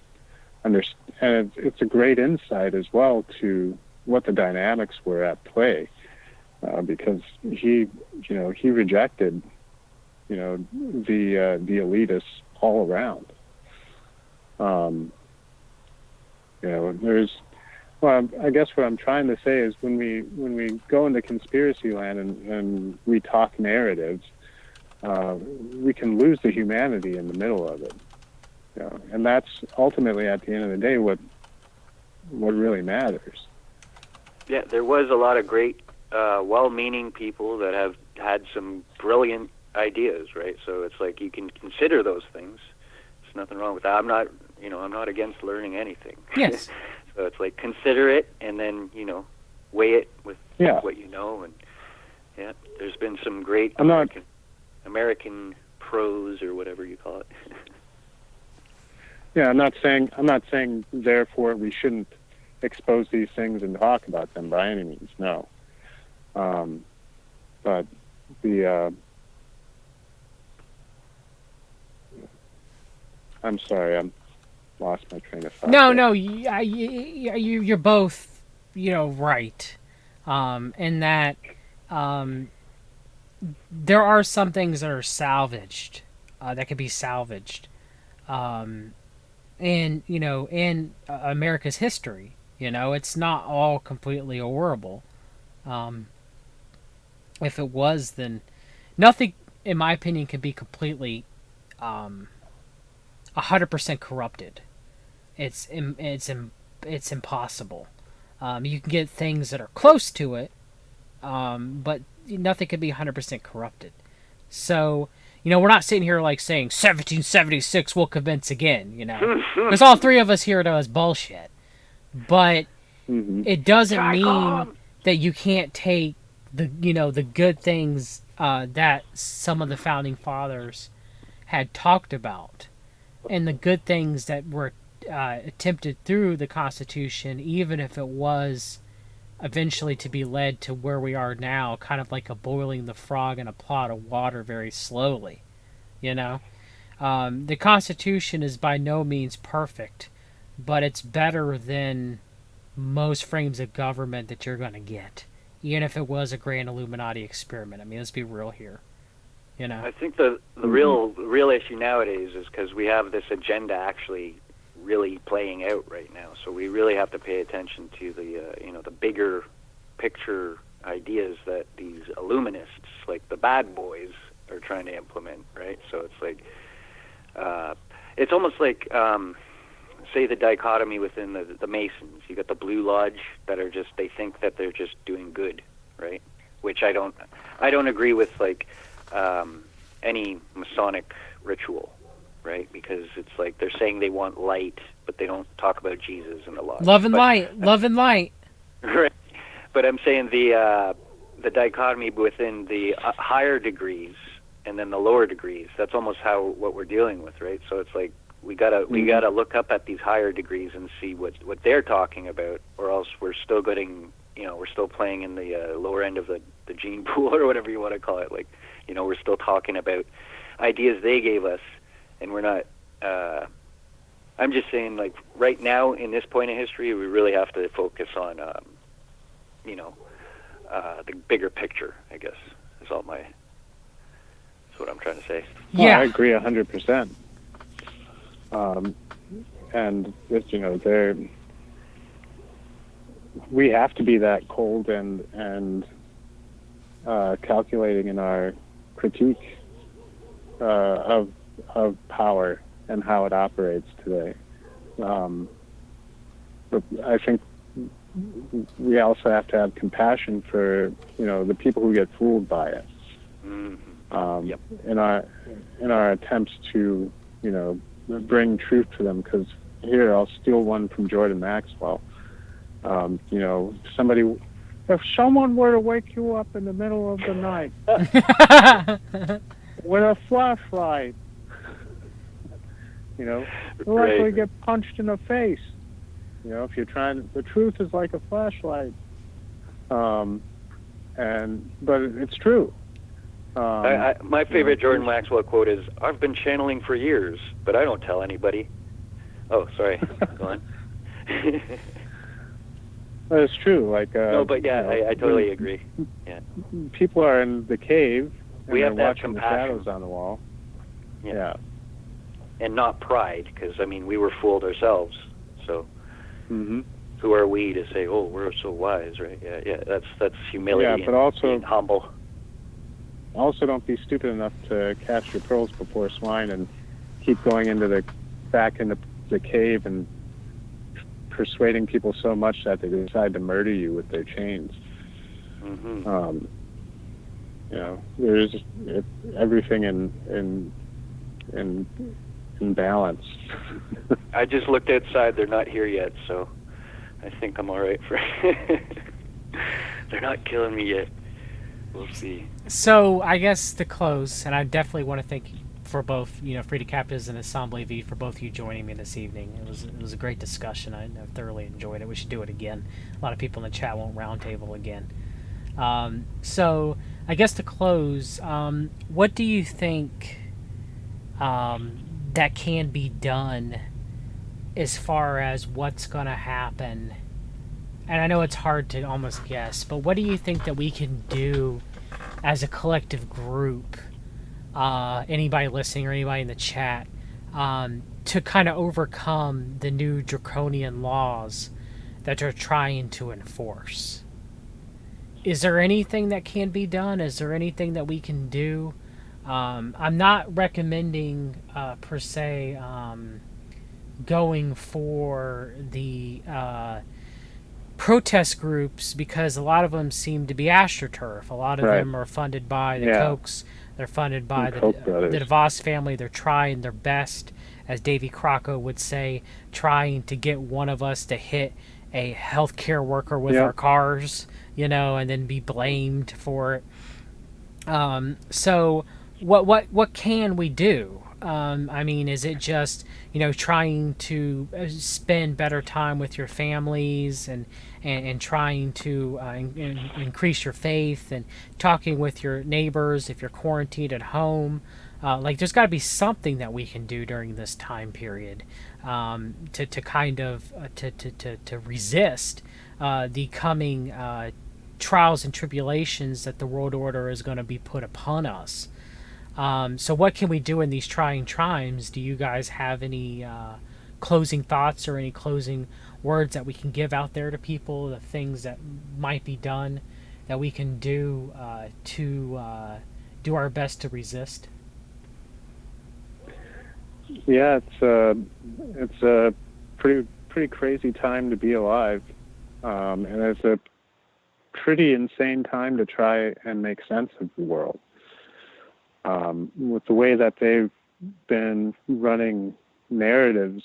Speaker 3: and it's a great insight as well to what the dynamics were at play, because he rejected the elitists all around. I guess what I'm trying to say is when we go into conspiracy land and we talk narratives, we can lose the humanity in the middle of it. And that's ultimately, at the end of the day, what what really matters.
Speaker 2: Yeah, there was a lot of great, well-meaning people that have had some brilliant ideas, right? So it's like you can consider those things. There's nothing wrong with that. I'm not against learning anything.
Speaker 1: Yes.
Speaker 2: So it's like consider it and then, weigh it with what you know. And yeah, there's been some great American prose or whatever you call it.
Speaker 3: Yeah, I'm not saying therefore we shouldn't expose these things and talk about them by any means. No. But I'm sorry, I'm lost my train of thought.
Speaker 1: No, you're both, right. In that there are some things that are salvaged, that can be salvaged, in America's history. It's not all completely horrible. If it was, then nothing, in my opinion, can be completely 100% corrupted. It's impossible. You can get things that are close to it, but nothing can be 100% corrupted. So, we're not sitting here like saying 1776 will convince again, because all three of us here know it's bullshit. But it doesn't mean that you can't take the good things that some of the founding fathers had talked about, and the good things that were attempted through the Constitution, even if it was eventually to be led to where we are now, kind of like a boiling the frog in a pot of water very slowly. The Constitution is by no means perfect, but it's better than most frames of government that you're going to get, even if it was a grand Illuminati experiment. I mean, let's be real here.
Speaker 2: I think the real issue nowadays is because we have this agenda actually really playing out right now. So we really have to pay attention to the bigger picture ideas that these illuminists, like the bad boys, are trying to implement, right? So it's like it's almost like say the dichotomy within the Masons. You got the Blue Lodge that are just, they think that they're just doing good, right? Which I don't agree with, like any Masonic ritual, right? Because it's like they're saying they want light, but they don't talk about Jesus in the lodge.
Speaker 1: Love and light.
Speaker 2: Right. But I'm saying the dichotomy within the higher degrees and then the lower degrees. That's almost what we're dealing with, right? So it's like we gotta look up at these higher degrees and see what they're talking about, or else we're still getting, we're still playing in the lower end of the gene pool or whatever you want to call it. Like, we're still talking about ideas they gave us, and we're not. I'm just saying, like, right now in this point of history, we really have to focus on, the bigger picture, I guess, is all that's what I'm trying to say.
Speaker 3: Yeah, well, I agree 100%. And just, we have to be that cold and calculating in our critique of power and how it operates today. But I think we also have to have compassion for the people who get fooled by it.
Speaker 2: Yep.
Speaker 3: In our attempts to bring truth to them. Because here, I'll steal one from Jordan Maxwell. If someone were to wake you up in the middle of the night with a flashlight, you'll likely get punched in the face. If you're the truth is like a flashlight. But it's true.
Speaker 2: My favorite Jordan Maxwell quote is, "I've been channeling for years, but I don't tell anybody." Oh, sorry. Go on.
Speaker 3: Well, it's true. Like
Speaker 2: no, but yeah, I totally agree. Yeah.
Speaker 3: People are in the cave and
Speaker 2: we have
Speaker 3: they're
Speaker 2: to have
Speaker 3: watching the
Speaker 2: compassion.
Speaker 3: shadows on the wall. Yeah.
Speaker 2: And not pride, because we were fooled ourselves. So who are we to say, "Oh, we're so wise," right? Yeah. That's humility.
Speaker 3: Yeah, but also
Speaker 2: being humble.
Speaker 3: Also, don't be stupid enough to cast your pearls before swine and keep going back into the cave and persuading people so much that they decide to murder you with their chains.
Speaker 2: Mm-hmm.
Speaker 3: There's everything in balance.
Speaker 2: I just looked outside. They're not here yet, so I think I'm all right for. They're not killing me yet. We'll see.
Speaker 1: So I guess to close, and I definitely want to thank for both, Frida Captives and Ensemble Vide for both you joining me this evening. It was a great discussion. I thoroughly enjoyed it. We should do it again. A lot of people in the chat won't roundtable again. So I guess to close, what do you think that can be done as far as what's going to happen? And I know it's hard to almost guess, but what do you think that we can do as a collective group, anybody listening or anybody in the chat, to kind of overcome the new draconian laws that they're trying to enforce? Is there anything that can be done? Is there anything that we can do? I'm not recommending, per se, going for the protest groups, because a lot of them seem to be AstroTurf. A lot of them are funded by the Kochs. They're funded by the DeVos family. They're trying their best, as Davy Crocco would say, trying to get one of us to hit a healthcare worker with our cars, and then be blamed for it. So what can we do? I mean, is it just, trying to spend better time with your families and trying to increase your faith and talking with your neighbors if you're quarantined at home? There's got to be something that we can do during this time period to kind of to resist the coming trials and tribulations that the world order is going to be put upon us. So what can we do in these trying times? Do you guys have any closing thoughts or any closing words that we can give out there to people, the things that might be done that we can do to do our best to resist?
Speaker 3: Yeah, it's a pretty crazy time to be alive, and it's a pretty insane time to try and make sense of the world. With the way that they've been running narratives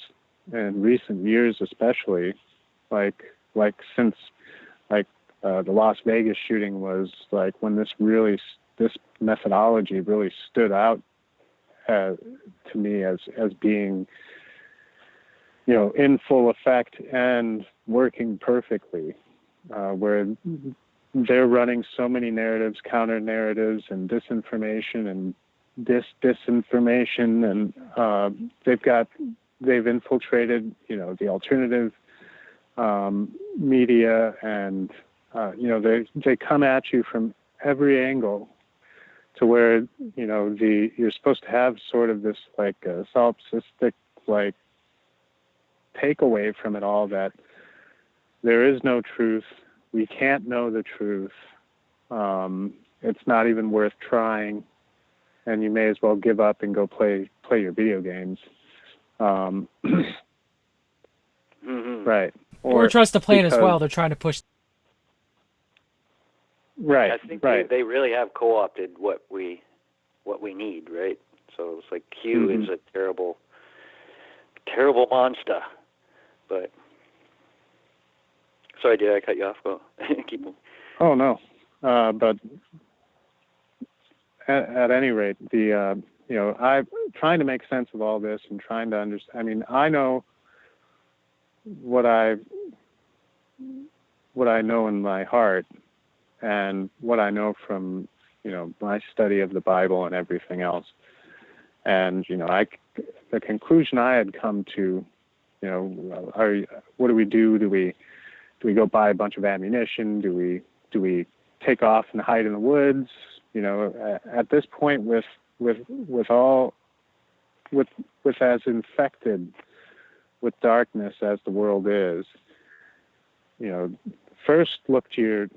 Speaker 3: in recent years, especially, like since the Las Vegas shooting was like when this methodology really stood out to me as being, in full effect and working perfectly, where they're running so many narratives, counter narratives, and disinformation and disinformation, and they've infiltrated, the alternative media, and they come at you from every angle, to where you're supposed to have sort of this solipsistic takeaway from it all, that there is no truth. We can't know the truth. It's not even worth trying, and you may as well give up and go play your video games.
Speaker 2: Mm-hmm.
Speaker 3: Right.
Speaker 1: Or trust the plan as well. They're trying to push.
Speaker 3: Right.
Speaker 2: I think
Speaker 3: right.
Speaker 2: they really have co-opted what we need, right? So it's like Q is a terrible monster. But sorry, did I cut you off? Go keep moving.
Speaker 3: Oh no, but at any rate, I'm trying to make sense of all this and trying to understand. I mean, I know what I know in my heart, and what I know from my study of the Bible and everything else. And the conclusion I had come to, what do we do? Do we go buy a bunch of ammunition? Do we take off and hide in the woods? At this point, with as infected with darkness as the world is, first look to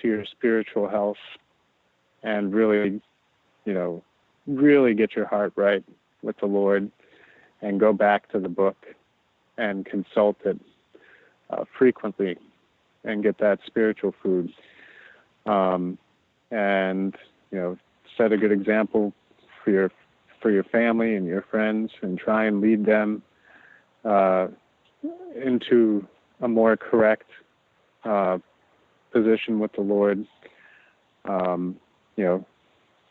Speaker 3: your spiritual health, and really get your heart right with the Lord, and go back to the book and consult it. frequently and get that spiritual food. And set a good example for your family and your friends, and try and lead them into a more correct position with the Lord.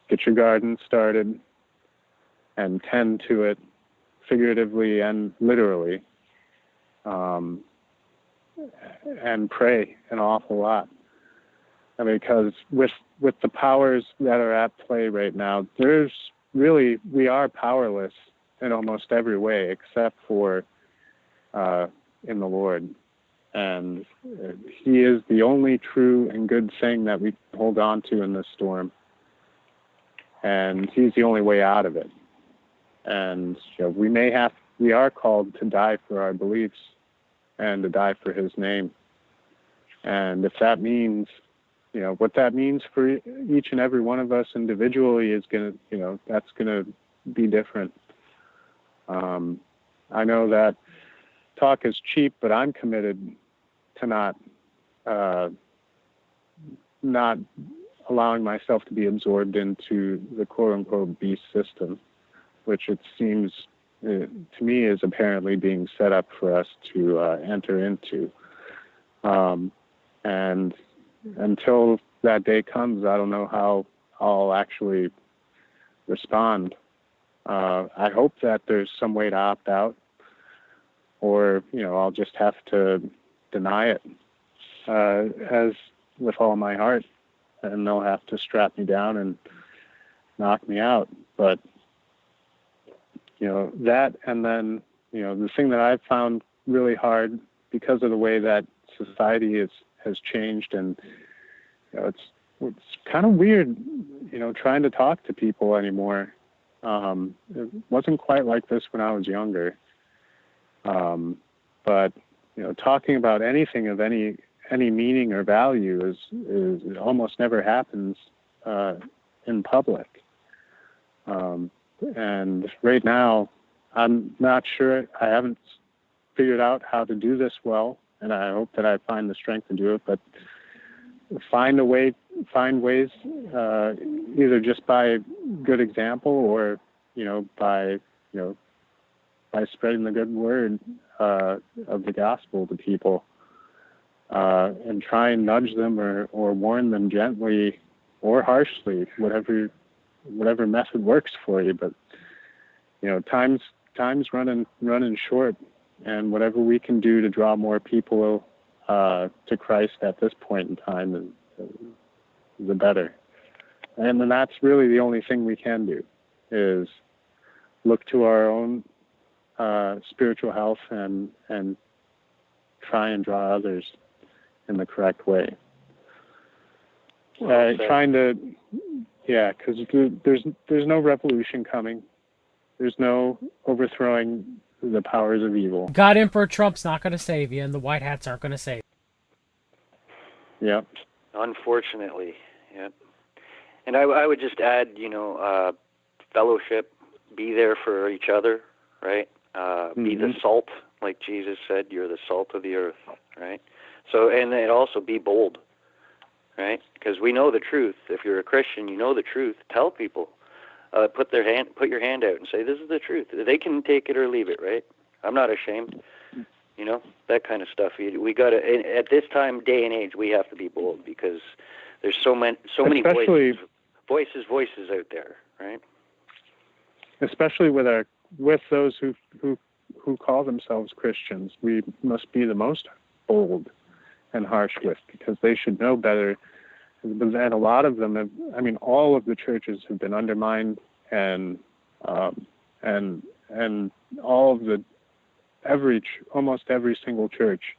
Speaker 3: Get your garden started and tend to it figuratively and literally, and pray an awful lot. I mean, because with the powers that are at play right now, we are powerless in almost every way except for in the Lord. And he is the only true and good thing that we can hold on to in this storm. And he's the only way out of it. And we are called to die for our beliefs and to die for his name. And if that means, what that means for each and every one of us individually is that's gonna be different. I know that talk is cheap, but I'm committed to not allowing myself to be absorbed into the quote-unquote beast system, which it seems to me is apparently being set up for us to enter into. And until that day comes, I don't know how I'll actually respond. I hope that there's some way to opt out, or I'll just have to deny it as with all my heart, and they'll have to strap me down and knock me out. But that, and then the thing that I've found really hard because of the way that society has changed, and it's kind of weird trying to talk to people anymore. It wasn't quite like this when I was younger, but talking about anything of any meaning or value is it almost never happens in public. And right now, I'm not sure. I haven't figured out how to do this well, and I hope that I find the strength to do it. But find ways, either just by good example or by spreading the good word of the gospel to people, and try and nudge them or warn them gently or harshly, whatever method works for you. But time's running short, and whatever we can do to draw more people to Christ at this point in time is the better. And then that's really the only thing we can do, is look to our own spiritual health and try and draw others in the correct way. Because there's no revolution coming. There's no overthrowing the powers of evil.
Speaker 1: God Emperor Trump's not going to save you, and the White Hats aren't going to save you.
Speaker 3: Yep.
Speaker 2: Unfortunately, yep. And I would just add, fellowship, be there for each other, right? Be the salt, like Jesus said, you're the salt of the earth, right? So, and then also be bold, right? Because we know the truth. If you're a Christian, you know the truth. Tell people. Put your hand out and say, this is the truth. They can take it or leave it, right? I'm not ashamed. That kind of stuff. We got to, at this time, day and age, we have to be bold, because there's so many voices out there, right?
Speaker 3: Especially with those who call themselves Christians, we must be the most bold and harsh with, because they should know better. And a lot of them all of the churches have been undermined, and all of almost every single church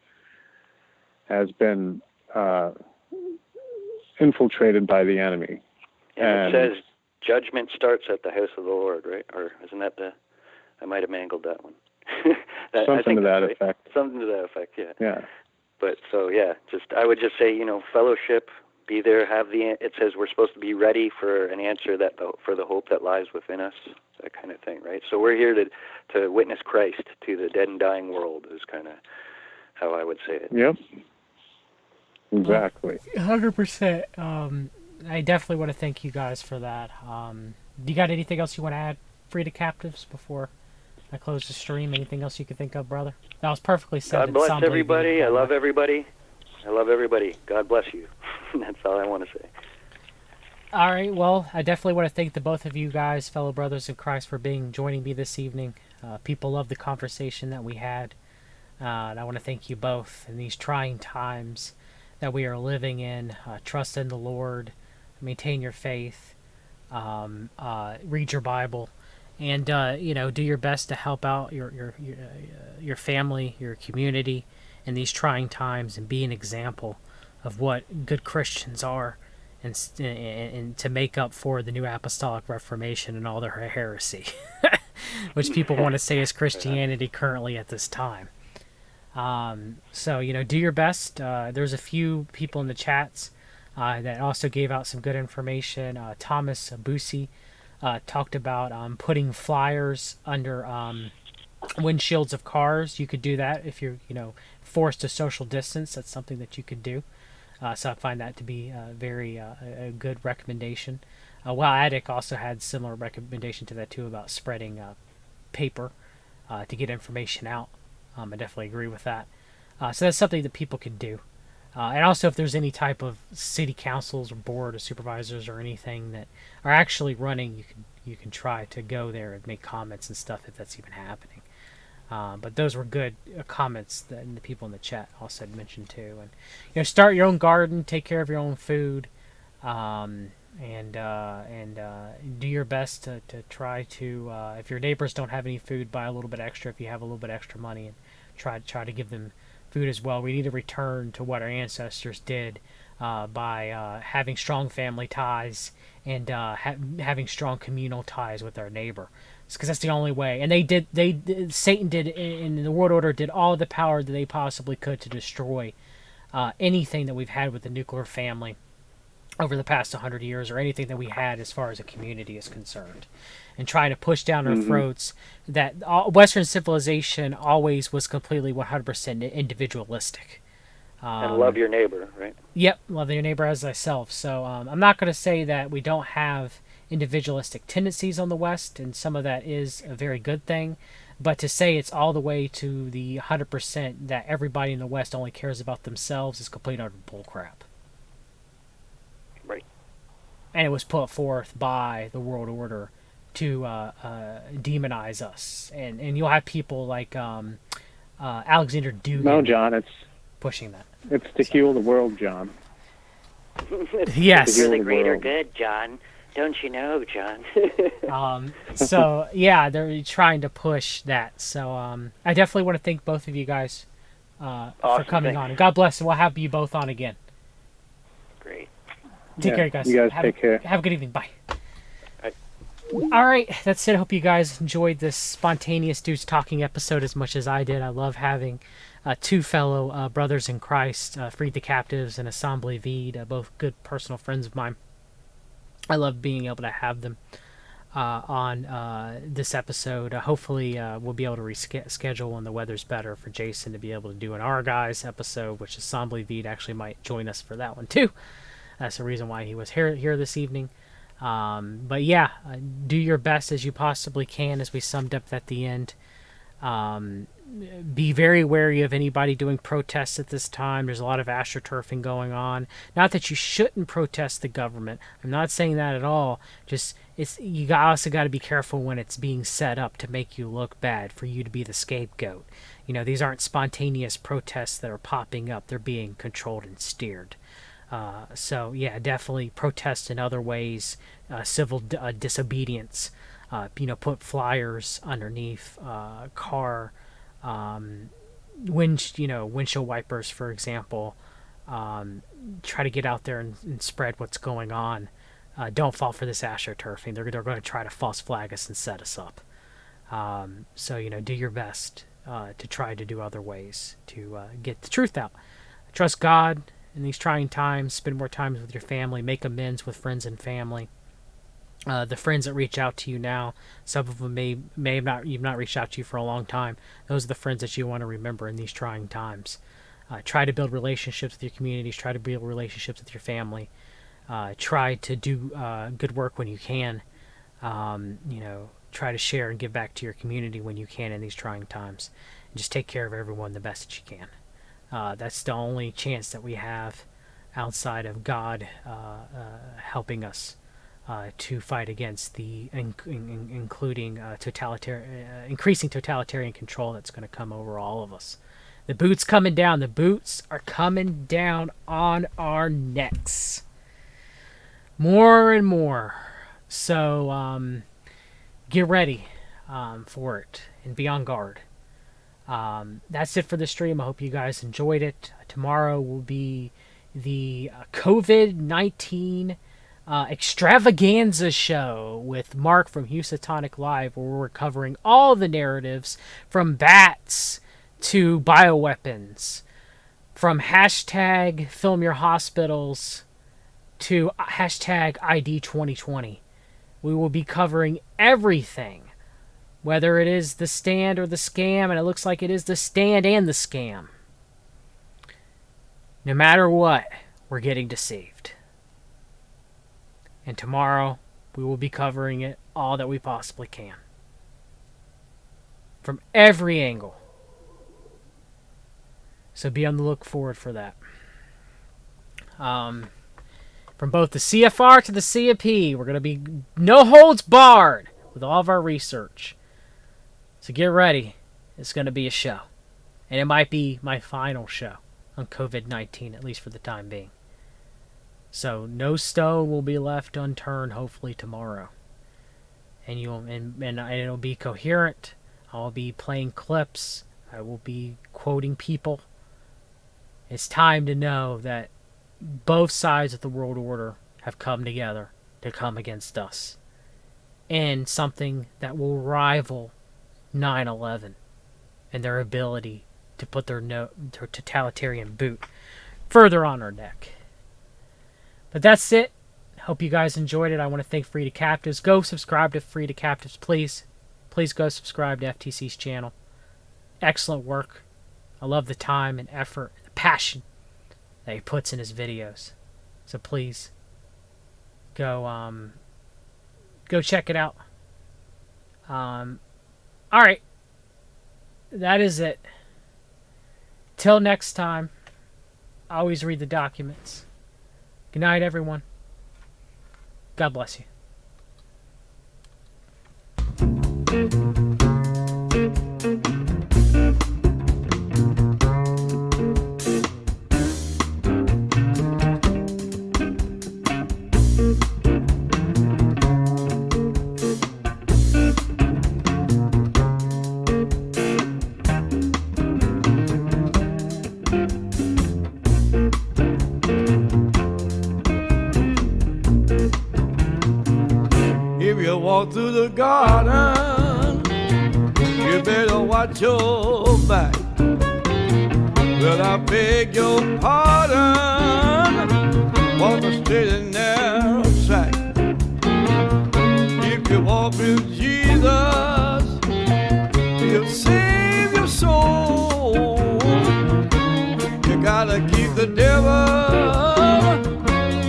Speaker 3: has been infiltrated by the enemy.
Speaker 2: And it says judgment starts at the house of the Lord, right? Or isn't that I might have mangled that one.
Speaker 3: Something to that effect.
Speaker 2: Something to that effect, yeah.
Speaker 3: Yeah.
Speaker 2: But so, I would just say, fellowship, be there, it says we're supposed to be ready for an answer for the hope that lies within us, that kind of thing, right? So we're here to witness Christ to the dead and dying world, is kind of how I would say it.
Speaker 3: Yep. Exactly.
Speaker 1: 100%. I definitely want to thank you guys for that. Do you got anything else you want to add, Free to Captives, before I close the stream? Anything else you could think of, brother? That was perfectly said.
Speaker 2: God bless
Speaker 1: Ensemble
Speaker 2: everybody.
Speaker 1: Vide,
Speaker 2: I love everybody. I love everybody. God bless you. That's all I want to say.
Speaker 1: All right. Well, I definitely want to thank the both of you guys, fellow brothers in Christ, for joining me this evening. People love the conversation that we had. And I want to thank you both in these trying times that we are living in. Trust in the Lord, maintain your faith, read your Bible, and do your best to help out your family, your community in these trying times, and be an example of what good Christians are, and to make up for the New Apostolic Reformation and all their heresy, which people want to say is Christianity currently at this time. So, do your best. There's a few people in the chats that also gave out some good information. Thomas Busi talked about putting flyers under windshields of cars. You could do that if you're, forced to social distance. That's something that you could do. So I find that to be a good recommendation. Attic also had similar recommendation to that too, about spreading paper to get information out. I definitely agree with that. So that's something that people could do. And also, if there's any type of city councils or board of supervisors or anything that are actually running, you can try to go there and make comments and stuff if that's even happening. But those were good comments that the people in the chat also had mentioned too. And start your own garden, take care of your own food, and do your best to try to. If your neighbors don't have any food, buy a little bit extra. If you have a little bit extra money, and try to give them food as well. We need to return to what our ancestors did by having strong family ties and having strong communal ties with our neighbor. Because that's the only way. And Satan did, in the world order, did all the power that they possibly could to destroy anything that we've had with the nuclear family over the past 100 years, or anything that we had as far as a community is concerned, and trying to push down our throats that Western civilization always was completely 100% individualistic.
Speaker 2: And love your neighbor, right?
Speaker 1: Yep, love your neighbor as thyself. So I'm not going to say that we don't have individualistic tendencies on the West, and some of that is a very good thing, but to say it's all the way to the 100% that everybody in the West only cares about themselves is complete utter bullcrap.
Speaker 2: Right. And
Speaker 1: it was put forth by the world order to demonize us, and you'll have people like Alexander Dugin.
Speaker 3: No, John, it's
Speaker 1: pushing that.
Speaker 3: It's to heal the world, John.
Speaker 1: Yes.
Speaker 2: For the greater good, John. Don't you know, John?
Speaker 1: So yeah, they're trying to push that. So I definitely want to thank both of you guys
Speaker 2: Awesome,
Speaker 1: for coming on, and God bless, and we'll have you both on again.
Speaker 2: Great.
Speaker 1: Take care, guys.
Speaker 3: You guys take care.
Speaker 1: Have a good evening. Bye.
Speaker 2: Bye.
Speaker 1: All right, that's it. I hope you guys enjoyed this spontaneous dudes talking episode as much as I did. I love having two fellow brothers in Christ, Freed the Captives and Ensemble Vide, both good personal friends of mine. I love being able to have them on this episode. Hopefully, we'll be able to reschedule when the weather's better for Jason to be able to do an Our Guys episode, which Ensemble Vide actually might join us for that one too. That's the reason why he was here this evening. But yeah, do your best as you possibly can, as we summed up at the end. Be very wary of anybody doing protests at this time. There's a lot of astroturfing going on. Not that you shouldn't protest the government. I'm not saying that at all. Just you also got to be careful when it's being set up to make you look bad, for you to be the scapegoat. These aren't spontaneous protests that are popping up. They're being controlled and steered. So yeah, definitely protest in other ways. Civil disobedience. Put flyers underneath car windshield wipers, for example. Try to get out there and spread what's going on. Don't fall for this astroturfing. They're going to try to false flag us and set us up. So do your best to try to do other ways to get the truth out. Trust God in these trying times. Spend more time with your family. Make amends with friends and family. The friends that reach out to you now, some of them may have not, you've not reached out to you for a long time. Those are the friends that you want to remember in these trying times. Try to build relationships with your communities. Try to build relationships with your family. Try to do good work when you can. Try to share and give back to your community when you can in these trying times. And just take care of everyone the best that you can. That's the only chance that we have outside of God helping us to fight against the including increasing totalitarian control that's going to come over all of us. The boots coming down. The boots are coming down on our necks. More and more. So get ready for it and be on guard. That's it for the stream. I hope you guys enjoyed it. Tomorrow will be the COVID-19 extravaganza show with Mark from Housatonic Live, where we're covering all the narratives from bats to bioweapons, from hashtag film your hospitals to hashtag ID 2020. We will be covering everything, whether it is the stand or the scam, and it looks like it is the stand and the scam. No matter what, we're getting deceived. And tomorrow, we will be covering it all that we possibly can. From every angle. So be on the look forward for that. From both the CFR to the CFP, we're going to be no holds barred with all of our research. So get ready. It's going to be a show. And it might be my final show on COVID-19, at least for the time being. So no stone will be left unturned, hopefully tomorrow. And it'll be coherent. I'll be playing clips. I will be quoting people. It's time to know that both sides of the world order have come together to come against us. And something that will rival 9/11 and their ability to put their totalitarian boot further on our neck. But that's it. Hope you guys enjoyed it. I want to thank Free to Captives. Go subscribe to Free to Captives, please. Please go subscribe to FTC's channel. Excellent work. I love the time and effort and the passion that he puts in his videos. So please go check it out. Alright. That is it. Till next time, always read the documents. Good night, everyone. God bless you.
Speaker 4: If you walk through the garden, you better watch your back. Well, I beg your pardon, walk a straight and narrow track. If you walk with Jesus, he'll save your soul. You gotta keep the devil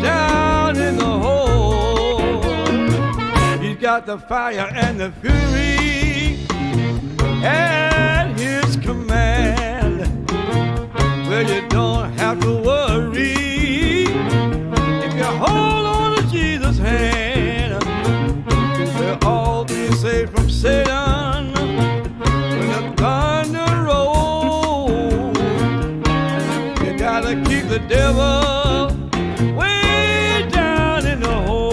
Speaker 4: down in the hole. He's got the fire and the fury at his command. Well, you don't have to worry if you hold on to Jesus' hand. We'll all be safe from Satan when the thunder rolls. You gotta keep the devil way down in the hole.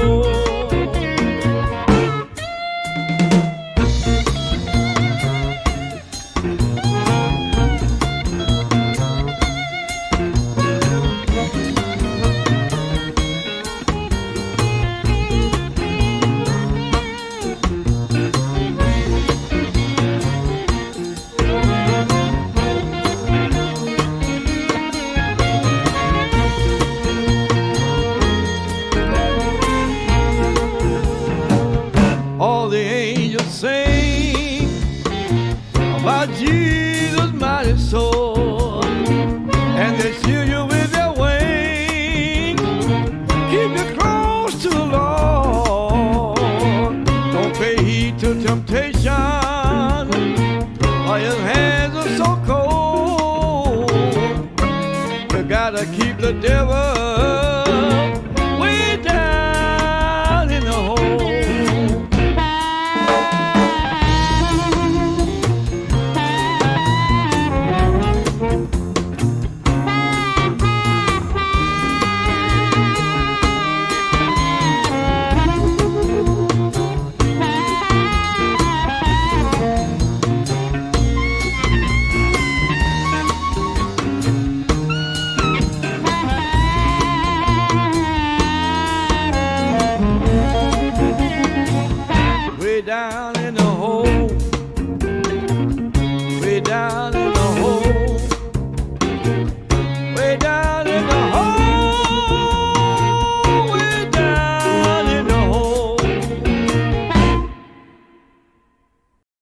Speaker 4: keep you close to the Lord. Don't pay heed to temptation, or his hands are so cold. You gotta keep the devil way down in the hole. Way down in the hole, way down